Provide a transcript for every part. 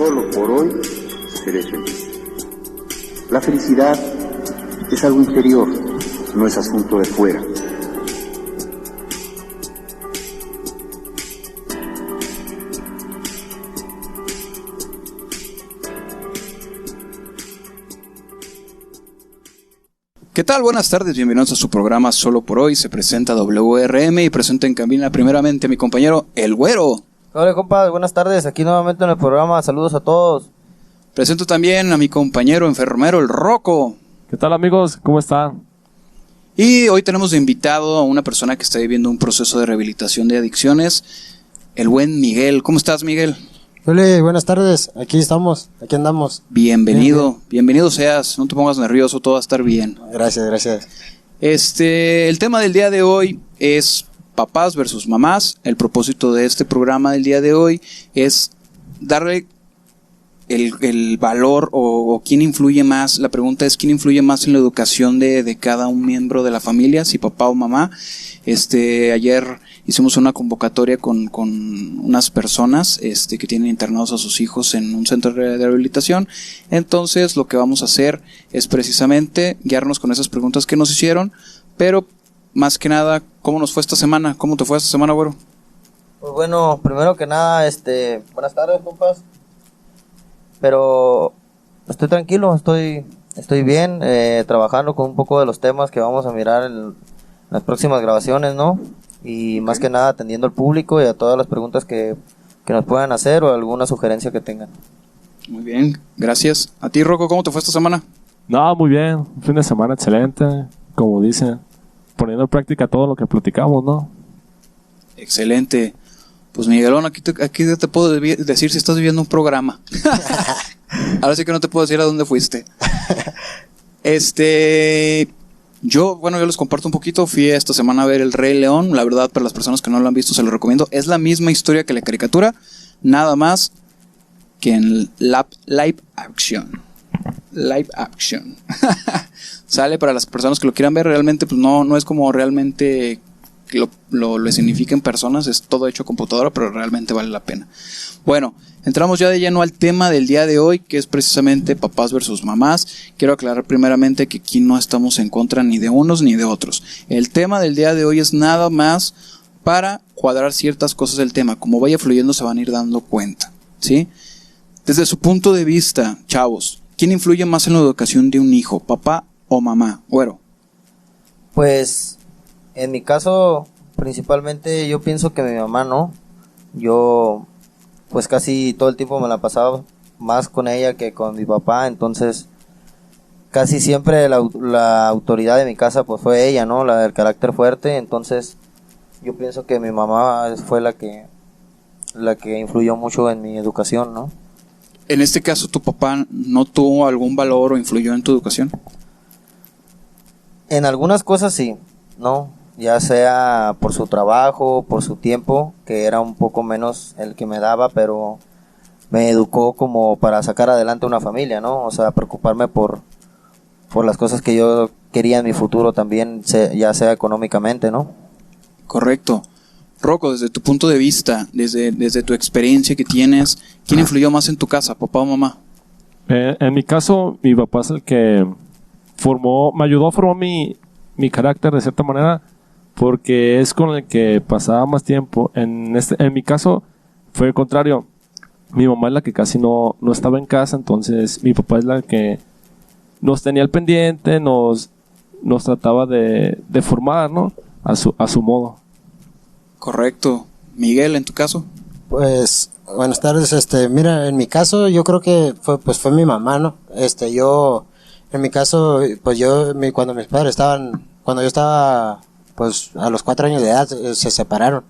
solo por hoy seré feliz. La felicidad es algo interior, no es asunto de fuera. ¿Qué tal? Buenas tardes, bienvenidos a su programa Solo por Hoy. Se presenta WRM y presento en cabina primeramente a mi compañero El Güero. Hola compadre, buenas tardes, aquí nuevamente en el programa, saludos a todos. Presento también a mi compañero enfermero El Rocco. ¿Qué tal amigos? ¿Cómo están? Y hoy tenemos de invitado a una persona que está viviendo un proceso de rehabilitación de adicciones, el buen Miguel. ¿Cómo estás, Miguel? Hola, buenas tardes, aquí andamos. Bienvenido, bienvenido seas, no te pongas nervioso, todo va a estar bien. Gracias. El tema del día de hoy es papás versus mamás. El propósito de este programa del día de hoy es darle el valor o quién influye más. La pregunta es quién influye más en la educación de cada un miembro de la familia, si papá o mamá. Ayer hicimos una convocatoria con unas personas que tienen internados a sus hijos en un centro de rehabilitación. Entonces lo que vamos a hacer es precisamente guiarnos con esas preguntas que nos hicieron, pero más que nada, ¿cómo nos fue esta semana? ¿Cómo te fue esta semana, güero? Pues bueno, primero que nada, buenas tardes, compas. Pero estoy tranquilo, estoy bien, trabajando con un poco de los temas que vamos a mirar en las próximas grabaciones, ¿no? Y más que nada atendiendo al público y a todas las preguntas que nos puedan hacer o alguna sugerencia que tengan. Muy bien, gracias. A ti, Rocco, ¿cómo te fue esta semana? No, muy bien, un fin de semana excelente, como dicen, poniendo en práctica todo lo que platicamos, ¿no? Excelente. Pues Miguelón, aquí te puedo decir si estás viviendo un programa. Ahora sí que no te puedo decir a dónde fuiste. Yo les comparto un poquito. Fui esta semana a ver El Rey León. La verdad, para las personas que no lo han visto, se lo recomiendo. Es la misma historia que la caricatura, nada más que en live action. Live action. Sale para las personas que lo quieran ver. Realmente, pues no es como realmente lo significa en personas. Es todo hecho a computadora, pero realmente vale la pena. Bueno, entramos ya de lleno al tema del día de hoy, que es precisamente papás versus mamás. Quiero aclarar primeramente que aquí no estamos en contra ni de unos ni de otros. El tema del día de hoy es nada más para cuadrar ciertas cosas del tema. Como vaya fluyendo se van a ir dando cuenta, ¿sí? Desde su punto de vista, chavos, ¿quién influye más en la educación de un hijo, papá o mamá? Güero. Pues en mi caso, principalmente yo pienso que mi mamá, ¿no? Yo pues casi todo el tiempo me la pasaba más con ella que con mi papá, entonces casi siempre la autoridad de mi casa pues fue ella, ¿no? La del carácter fuerte, entonces yo pienso que mi mamá fue la que influyó mucho en mi educación, ¿no? En este caso, ¿tu papá no tuvo algún valor o influyó en tu educación? En algunas cosas sí, ¿no? Ya sea por su trabajo, por su tiempo, que era un poco menos el que me daba, pero me educó como para sacar adelante una familia, ¿no? O sea, preocuparme por las cosas que yo quería en mi futuro también, ya sea económicamente, ¿no? Correcto. Rocco, desde tu punto de vista, desde tu experiencia que tienes, ¿quién influyó más en tu casa, papá o mamá? En mi caso, mi papá es el que me ayudó a formar mi carácter de cierta manera, porque es con el que pasaba más tiempo. En mi caso fue el contrario. Mi mamá es la que casi no estaba en casa, entonces mi papá es la que nos tenía al pendiente, nos trataba de formar, ¿no? A su modo. Correcto. Miguel, ¿en tu caso? Pues, buenas tardes, mira, en mi caso yo creo que fue mi mamá, ¿no? En mi caso, pues cuando mis padres cuando yo estaba, pues a los 4 años de edad, se separaron.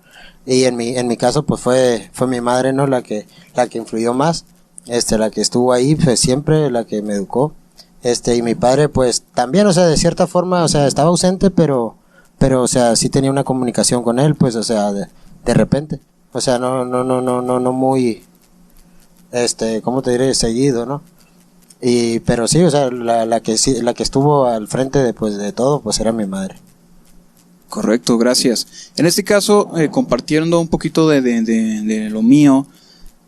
Y en mi caso, pues fue mi madre, ¿no? La que influyó más, la que estuvo ahí, pues siempre, la que me educó. Y mi padre, pues también, o sea, de cierta forma, o sea, estaba ausente, pero, o sea, sí tenía una comunicación con él, pues, o sea, de repente. O sea, no muy, ¿cómo te diré? Seguido, ¿no? Pero sí, o sea, la que estuvo al frente de todo, pues era mi madre. Correcto, gracias. En este caso, compartiendo un poquito de lo mío,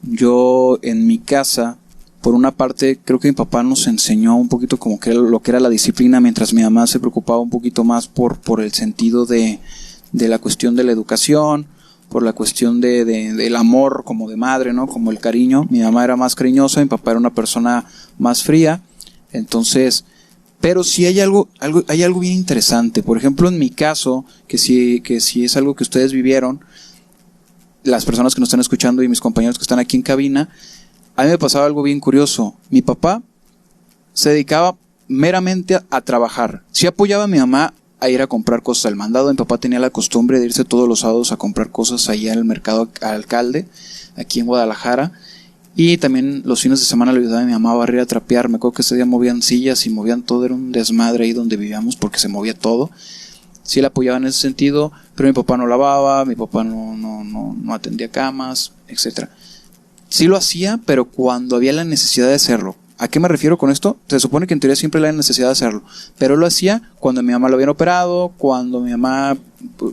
Yo en mi casa, por una parte, creo que mi papá nos enseñó un poquito como que lo que era la disciplina, mientras mi mamá se preocupaba un poquito más por el sentido de la cuestión de la educación, por la cuestión del amor como de madre, ¿no? Como el cariño. Mi mamá era más cariñosa, mi papá era una persona más fría. Entonces, pero sí hay algo bien interesante. Por ejemplo, en mi caso, que sí es algo que ustedes vivieron, las personas que nos están escuchando y mis compañeros que están aquí en cabina, a mí me pasaba algo bien curioso. Mi papá se dedicaba meramente a trabajar. Sí apoyaba a mi mamá a ir a comprar cosas al mandado. Mi papá tenía la costumbre de irse todos los sábados a comprar cosas allá en el mercado Alcalde, aquí en Guadalajara. Y también los fines de semana le ayudaba a mi mamá a barrer, a trapear. Me acuerdo que ese día movían sillas y movían todo, era un desmadre ahí donde vivíamos porque se movía todo. Sí le apoyaba en ese sentido, pero mi papá no lavaba, mi papá no atendía camas, etcétera. Sí lo hacía, pero cuando había la necesidad de hacerlo. ¿A qué me refiero con esto? Se supone que en teoría siempre la necesidad de hacerlo, pero lo hacía cuando mi mamá lo habían operado, cuando mi mamá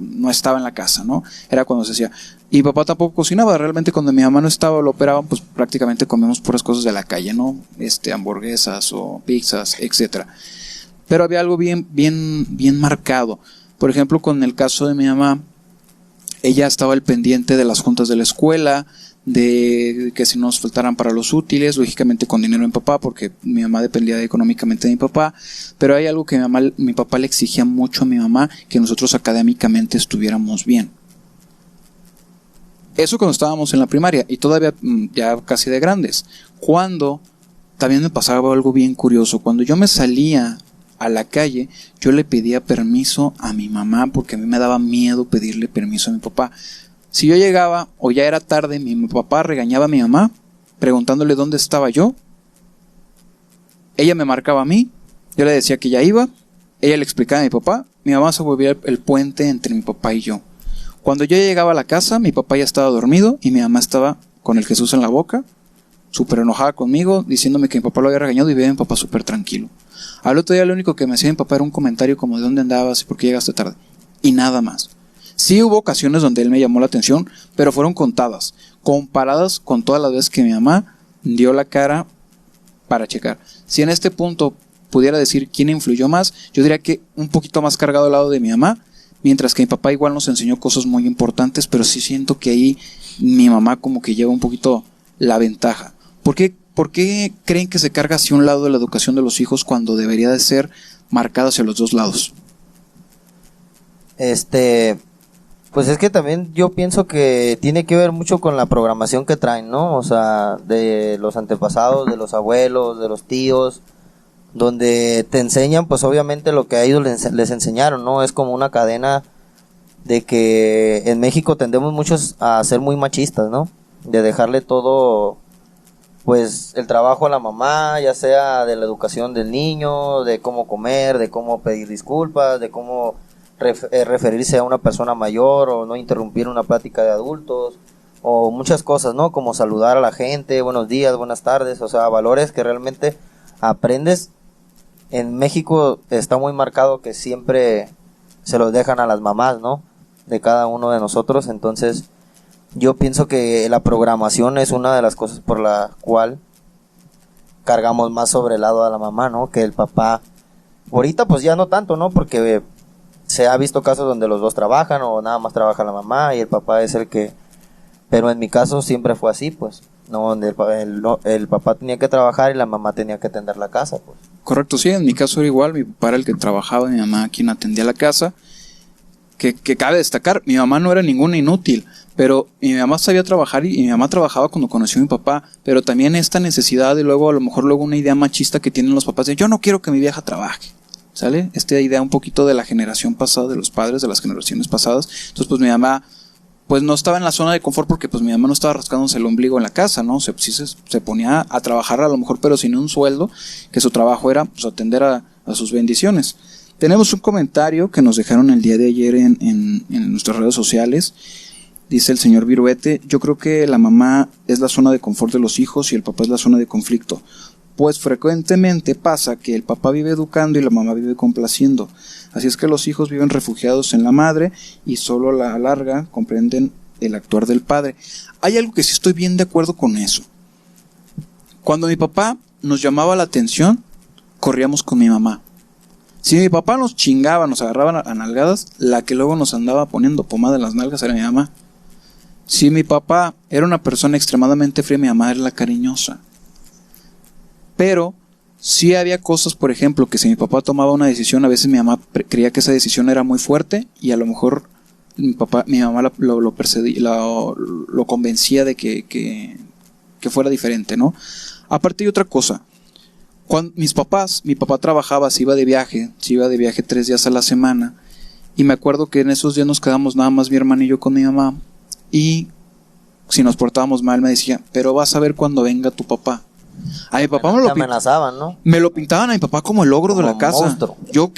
no estaba en la casa, ¿no? Era cuando se hacía. Y mi papá tampoco cocinaba, realmente cuando mi mamá no estaba, lo operaban, pues prácticamente comíamos puras cosas de la calle, ¿no? Hamburguesas o pizzas, etcétera. Pero había algo bien marcado. Por ejemplo, con el caso de mi mamá, ella estaba al pendiente de las juntas de la escuela, de que si nos faltaran para los útiles, lógicamente con dinero de mi papá, porque mi mamá dependía económicamente de mi papá, pero hay algo que mi papá le exigía mucho a mi mamá, que nosotros académicamente estuviéramos bien. Eso cuando estábamos en la primaria, y todavía ya casi de grandes. Cuando también me pasaba algo bien curioso, cuando yo me salía a la calle, yo le pedía permiso a mi mamá, porque a mí me daba miedo pedirle permiso a mi papá. Si yo llegaba o ya era tarde, mi papá regañaba a mi mamá preguntándole dónde estaba yo. Ella me marcaba a mí, yo le decía que ya iba, ella le explicaba a mi papá, mi mamá se volvía el puente entre mi papá y yo. Cuando yo llegaba a la casa, mi papá ya estaba dormido y mi mamá estaba con el Jesús en la boca, súper enojada conmigo, diciéndome que mi papá lo había regañado, y veía a mi papá súper tranquilo. Al otro día lo único que me hacía mi papá era un comentario como de dónde andabas y por qué llegaste tarde, y nada más. Sí hubo ocasiones donde él me llamó la atención, pero fueron contadas, comparadas con todas las veces que mi mamá dio la cara para checar. Si en este punto pudiera decir quién influyó más, yo diría que un poquito más cargado al lado de mi mamá, mientras que mi papá igual nos enseñó cosas muy importantes, pero sí siento que ahí mi mamá como que lleva un poquito la ventaja. ¿Por qué creen que se carga hacia un lado de la educación de los hijos cuando debería de ser marcada hacia los dos lados? Pues es que también yo pienso que tiene que ver mucho con la programación que traen, ¿no? O sea, de los antepasados, de los abuelos, de los tíos, donde te enseñan pues obviamente lo que a ellos les enseñaron, ¿no? Es como una cadena de que en México tendemos muchos a ser muy machistas, ¿no? De dejarle todo, pues el trabajo a la mamá, ya sea de la educación del niño, de cómo comer, de cómo pedir disculpas, de cómo referirse a una persona mayor o no interrumpir una plática de adultos o muchas cosas, ¿no? Como saludar a la gente, buenos días, buenas tardes, o sea, valores que realmente aprendes. En México está muy marcado que siempre se los dejan a las mamás, ¿no? De cada uno de nosotros. Entonces yo pienso que la programación es una de las cosas por la cual cargamos más sobre el lado de la mamá, ¿no? Que el papá. Ahorita pues ya no tanto, ¿no? Porque se ha visto casos donde los dos trabajan o nada más trabaja la mamá y el papá es el que... Pero en mi caso siempre fue así, pues, ¿no? Donde el papá tenía que trabajar y la mamá tenía que atender la casa, pues. Correcto, sí, en mi caso era igual, mi papá era el que trabajaba y mi mamá quien atendía la casa. Que cabe destacar, mi mamá no era ninguna inútil, pero mi mamá sabía trabajar y mi mamá trabajaba cuando conoció a mi papá, pero también esta necesidad y luego a lo mejor una idea machista que tienen los papás de yo no quiero que mi vieja trabaje. ¿Sale? Esta idea un poquito de la generación pasada, de los padres de las generaciones pasadas. Entonces pues mi mamá pues no estaba en la zona de confort porque pues mi mamá no estaba rascándose el ombligo en la casa, ¿no? Se ponía a trabajar a lo mejor pero sin un sueldo, que su trabajo era pues atender a sus bendiciones. Tenemos un comentario que nos dejaron el día de ayer en nuestras redes sociales. Dice el señor Viruete, yo creo que la mamá es la zona de confort de los hijos y el papá es la zona de conflicto. Pues frecuentemente pasa que el papá vive educando y la mamá vive complaciendo. Así es que los hijos viven refugiados en la madre y solo a la larga comprenden el actuar del padre. Hay algo que sí estoy bien de acuerdo con eso. Cuando mi papá nos llamaba la atención, corríamos con mi mamá. Si mi papá nos chingaba, nos agarraba a nalgadas, la que luego nos andaba poniendo pomada en las nalgas era mi mamá. Si mi papá era una persona extremadamente fría, mi mamá era la cariñosa. Pero sí había cosas, por ejemplo, que si mi papá tomaba una decisión, a veces mi mamá creía que esa decisión era muy fuerte y a lo mejor mi mamá lo convencía de que fuera diferente, ¿no? Aparte hay otra cosa. Cuando mi papá trabajaba, se iba de viaje 3 días a la semana, y me acuerdo que en esos días nos quedamos nada más mi hermano y yo con mi mamá, y si nos portábamos mal me decía, pero vas a ver cuando venga tu papá. A mi papá amenazaban, ¿no? Me lo pintaban a mi papá como el ogro de la casa. Monstruo. Yo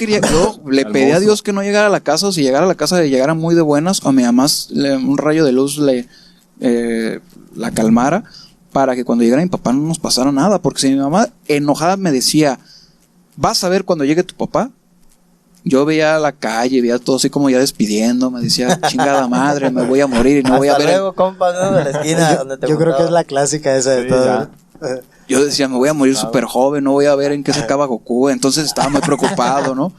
le pedí a Dios que no llegara a la casa, o si llegara a la casa llegara muy de buenas, o a mi mamá un rayo de luz la calmara, para que cuando llegara mi papá no nos pasara nada. Porque si mi mamá enojada me decía, vas a ver cuando llegue tu papá, yo veía la calle, veía todo así como ya despidiendo, me decía, chingada madre, me voy a morir y no voy a ver. Hasta luego, compa, de la esquina donde te Yo creo que es la clásica esa de todo. Yo decía, me voy a morir súper joven, no voy a ver en qué se acaba Goku. Entonces estaba muy preocupado, ¿no?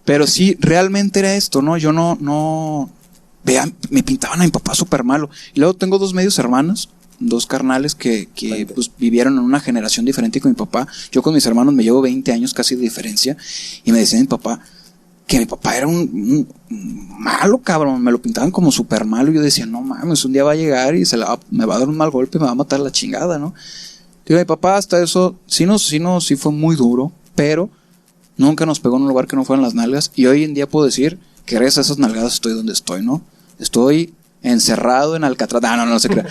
Pero sí, realmente era esto, ¿no? Yo vean, me pintaban a mi papá súper malo. Y luego tengo 2 medios hermanos, 2 carnales que pues, vivieron en una generación diferente con mi papá. Yo con mis hermanos me llevo 20 años casi de diferencia. Y me decía mi papá que mi papá era un malo, cabrón. Me lo pintaban como súper malo. Y yo decía, no mames, un día va a llegar y me va a dar un mal golpe, me va a matar la chingada, ¿no? Digo, mi papá hasta eso sí fue muy duro, pero nunca nos pegó en un lugar que no fueran las nalgas. Y hoy en día puedo decir que gracias a esas nalgadas estoy donde estoy, ¿no? Estoy encerrado en Alcatraz. No se crea.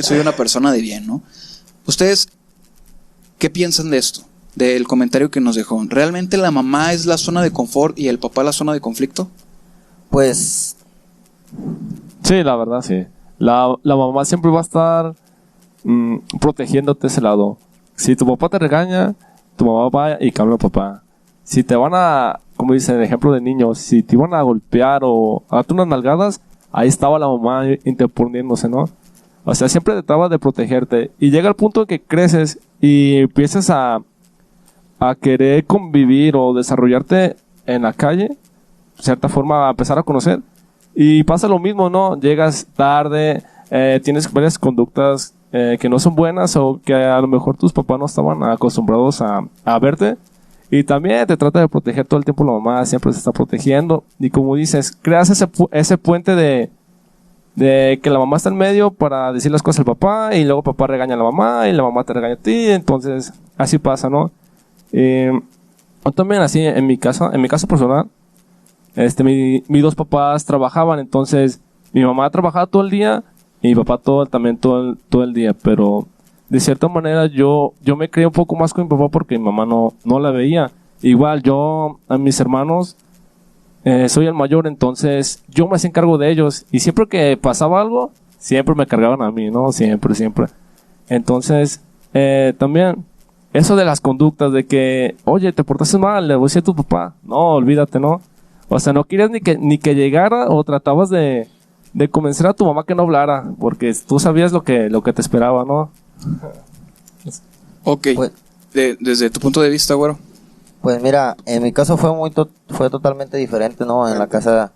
Soy una persona de bien, ¿no? ¿Ustedes qué piensan de esto? Del comentario que nos dejó. ¿Realmente la mamá es la zona de confort y el papá la zona de conflicto? Pues sí, la verdad, sí. La mamá siempre va a estar protegiéndote ese lado. Si tu papá te regaña, tu mamá va y cambia a papá. Si te van a, como dicen el ejemplo de niños, si te iban a golpear o a darte unas nalgadas, ahí estaba la mamá interponiéndose, ¿no? O sea, siempre trataba de protegerte. Y llega el punto en que creces y empiezas a querer convivir o desarrollarte en la calle, de cierta forma, a empezar a conocer. Y pasa lo mismo, ¿no? Llegas tarde, tienes varias conductas que no son buenas o que a lo mejor tus papás no estaban acostumbrados a verte. Y también te trata de proteger todo el tiempo la mamá, siempre se está protegiendo. Y como dices, creas ese puente de que la mamá está en medio para decir las cosas al papá y luego papá regaña a la mamá y la mamá te regaña a ti. Entonces, así pasa, ¿no? También así, en mi caso personal, mis 2 papás trabajaban, entonces mi mamá trabajaba todo el día y mi papá todo el día, pero de cierta manera yo me crié un poco más con mi papá porque mi mamá no la veía. Igual yo a mis hermanos soy el mayor, entonces yo me hacía cargo de ellos y siempre que pasaba algo siempre me cargaban a mí, ¿no? Siempre. Entonces también eso de las conductas de que, oye, te portaste mal, le voy a decir a tu papá, no, olvídate, ¿no? O sea, no querías ni que llegara o tratabas de convencer a tu mamá que no hablara porque tú sabías lo que te esperaba, ¿no? Ok, pues, desde tu punto de vista, güero. Pues mira, en mi caso fue totalmente diferente, ¿no? En la casa,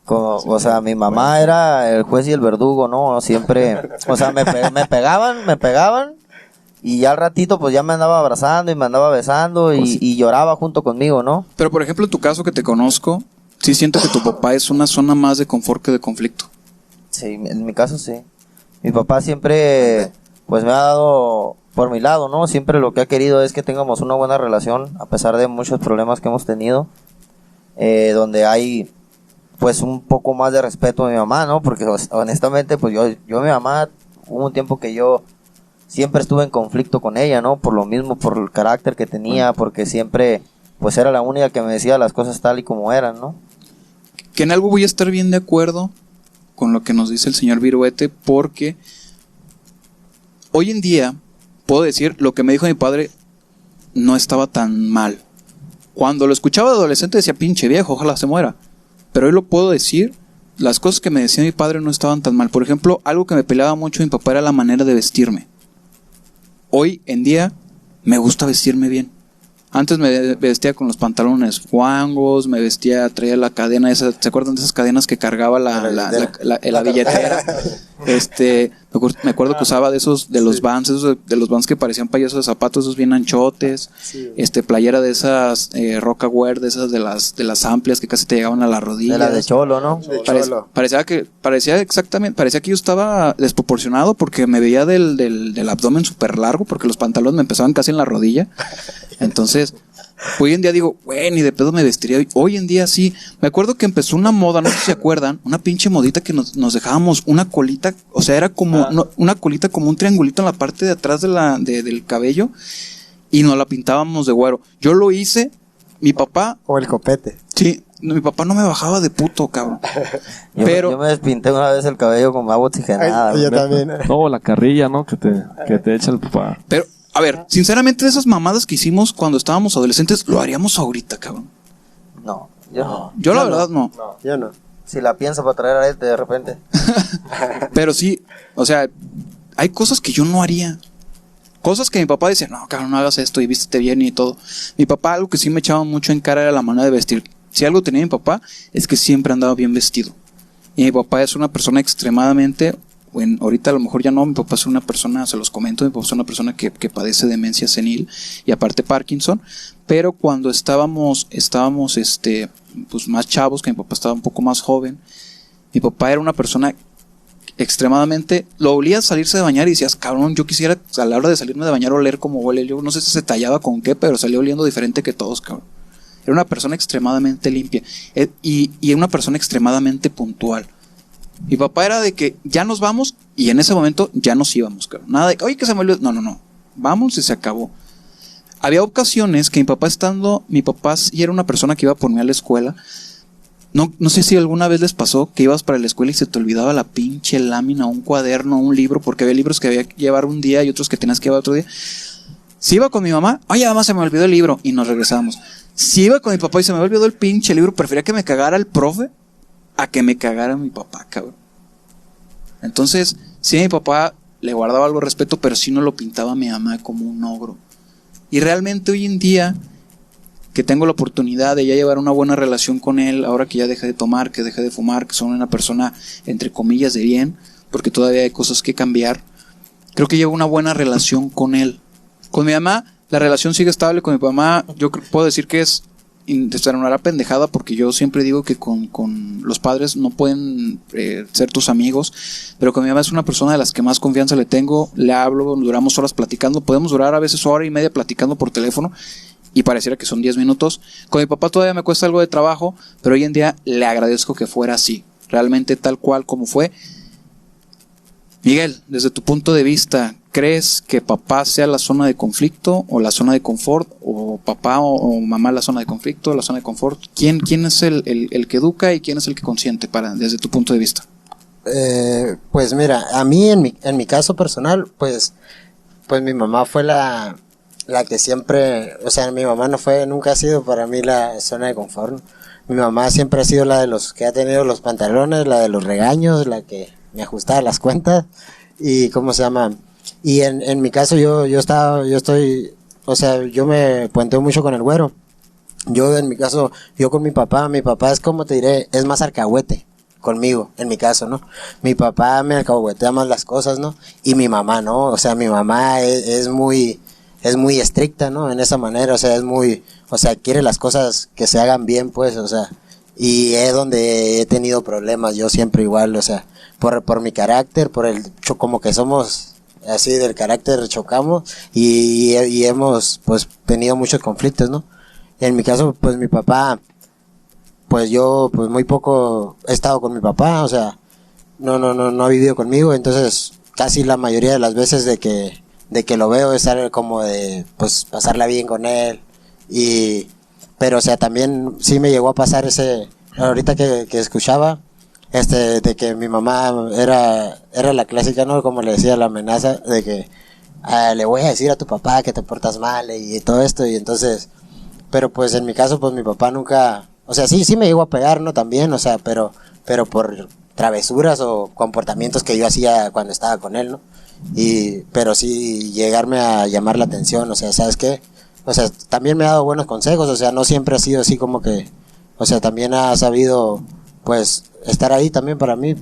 o sea, mi mamá era el juez y el verdugo, ¿no? Siempre, o sea, me pegaban y ya al ratito pues ya me andaba abrazando y me andaba besando y lloraba junto conmigo, ¿no? Pero por ejemplo, en tu caso que te conozco, sí siento que tu papá es una zona más de confort que de conflicto. Sí, en mi caso sí. Mi papá siempre pues me ha dado por mi lado, ¿no? Siempre lo que ha querido es que tengamos una buena relación, a pesar de muchos problemas que hemos tenido, donde hay pues un poco más de respeto a mi mamá, ¿no? Porque honestamente pues yo mi mamá, hubo un tiempo que yo siempre estuve en conflicto con ella, ¿no? Por lo mismo, por el carácter que tenía, porque siempre pues era la única que me decía las cosas tal y como eran, ¿no? Que en algo voy a estar bien de acuerdo con lo que nos dice el señor Viruete, porque hoy en día puedo decir, lo que me dijo mi padre no estaba tan mal. Cuando lo escuchaba de adolescente decía, pinche viejo, ojalá se muera. Pero hoy lo puedo decir las cosas que me decía mi padre no estaban tan mal. Por ejemplo, algo que me peleaba mucho mi papá era la manera de vestirme. Hoy en día me gusta vestirme bien. Antes me vestía con los pantalones guangos, traía la cadena esa, ¿se acuerdan de esas cadenas que cargaba la billetera? Me acuerdo que usaba de los Vans, de los Vans que parecían payasos de zapatos, esos bien anchotes, playera de esas Rocawear, de esas de las amplias que casi te llegaban a la rodilla. De la de cholo, ¿no? Parecía que yo estaba desproporcionado porque me veía del abdomen súper largo, porque los pantalones me empezaban casi en la rodilla. Entonces, hoy en día digo, güey, ni de pedo me vestiría. Hoy en día sí. Me acuerdo que empezó una moda, no sé si se acuerdan, una pinche modita que nos dejábamos una colita, o sea, era como una colita como un triangulito en la parte de atrás del cabello y nos la pintábamos de güero. Yo lo hice, mi papá... O el copete. Sí, mi papá no me bajaba de puto, cabrón. Yo me despinté una vez el cabello con agua oxigenada. Ay, yo también. No, la carrilla, ¿no? Que te echa el papá. Pero... A ver, sinceramente, de esas mamadas que hicimos cuando estábamos adolescentes, lo haríamos ahorita, cabrón. No, yo no. Yo la verdad no. Yo no. Si la pienso para traer arete de repente. Pero sí, o sea, hay cosas que yo no haría. Cosas que mi papá decía, no, cabrón, no hagas esto y vístete bien y todo. Mi papá, algo que sí me echaba mucho en cara era la manera de vestir. Si algo tenía mi papá, es que siempre andaba bien vestido. Y mi papá es una persona extremadamente... Bueno, ahorita a lo mejor ya no, mi papá es una persona, se los comento, mi papá es una persona que padece demencia senil y aparte Parkinson, pero cuando estábamos pues más chavos, que mi papá estaba un poco más joven, mi papá era una persona extremadamente, lo olías salirse de bañar y decías, cabrón, yo quisiera a la hora de salirme de bañar oler como huele, yo no sé si se tallaba con qué, pero salía oliendo diferente que todos, cabrón. Era una persona extremadamente limpia y una persona extremadamente puntual. Mi papá era de que ya nos vamos y en ese momento ya nos íbamos, cabrón. Nada de, oye, que se me olvidó. No. Vamos y se acabó. Había ocasiones que mi papá sí era una persona que iba por mí a la escuela. No sé si alguna vez les pasó que ibas para la escuela y se te olvidaba la pinche lámina, un cuaderno, un libro, porque había libros que había que llevar un día y otros que tenías que llevar otro día. Si iba con mi mamá, oye, mamá, se me olvidó el libro y nos regresábamos. Si iba con mi papá y se me olvidó el pinche libro, prefería que me cagara el profe a que me cagara mi papá, cabrón. Entonces, sí, mi papá le guardaba algo de respeto, pero sí no lo pintaba a mi mamá como un ogro. Y realmente hoy en día, que tengo la oportunidad de ya llevar una buena relación con él, ahora que ya dejé de tomar, que dejé de fumar, que soy una persona, entre comillas, de bien, porque todavía hay cosas que cambiar, creo que llevo una buena relación con él. Con mi mamá, la relación sigue estable. Con mi mamá, yo puedo decir que es una pendejada, porque yo siempre digo que con los padres no pueden ser tus amigos, pero con mi mamá es una persona de las que más confianza le tengo, le hablo, duramos horas platicando, podemos durar a veces hora y media platicando por teléfono y pareciera que son 10 minutos. Con mi papá todavía me cuesta algo de trabajo, pero hoy en día le agradezco que fuera así, realmente tal cual como fue. Miguel, desde tu punto de vista, ¿crees que papá sea la zona de conflicto o la zona de confort? ¿O papá o mamá la zona de conflicto o la zona de confort? ¿Quién es el que educa y quién es el que consiente desde tu punto de vista? Pues mira, a mí en mi caso personal, pues mi mamá fue la que siempre, o sea, mi mamá nunca ha sido para mí la zona de confort, ¿no? Mi mamá siempre ha sido la de los que ha tenido los pantalones, la de los regaños, la que me ajustaba las cuentas y ¿cómo se llama? Y en mi caso yo me puenteo mucho con el güero. Yo en mi caso, yo con mi papá es como te diré, es más alcahuete conmigo, en mi caso, ¿no? Mi papá me alcahuetea más las cosas, ¿no? Y mi mamá, ¿no? O sea, mi mamá es muy estricta, ¿no? En esa manera, o sea, quiere las cosas que se hagan bien, pues, o sea, y es donde he tenido problemas, yo siempre igual, o sea, por mi carácter, como que somos así del carácter, chocamos y hemos pues tenido muchos conflictos, ¿no? En mi caso, pues mi papá, pues yo pues muy poco he estado con mi papá, o sea, no ha vivido conmigo, entonces casi la mayoría de las veces de que lo veo es algo como de pues pasarla bien con él pero o sea, también sí me llegó a pasar ahorita que escuchaba de que mi mamá era la clásica, ¿no? Como le decía, la amenaza de que le voy a decir a tu papá que te portas mal y todo esto, y entonces, pero pues en mi caso, pues mi papá nunca, o sea, sí me llegó a pegar, ¿no? También, o sea, pero pero por travesuras o comportamientos que yo hacía cuando estaba con él, ¿no? Pero sí llegarme a llamar la atención, o sea, ¿sabes qué? O sea, también me ha dado buenos consejos, o sea, no siempre ha sido así como que, o sea, también ha sabido, pues, estar ahí también para mí.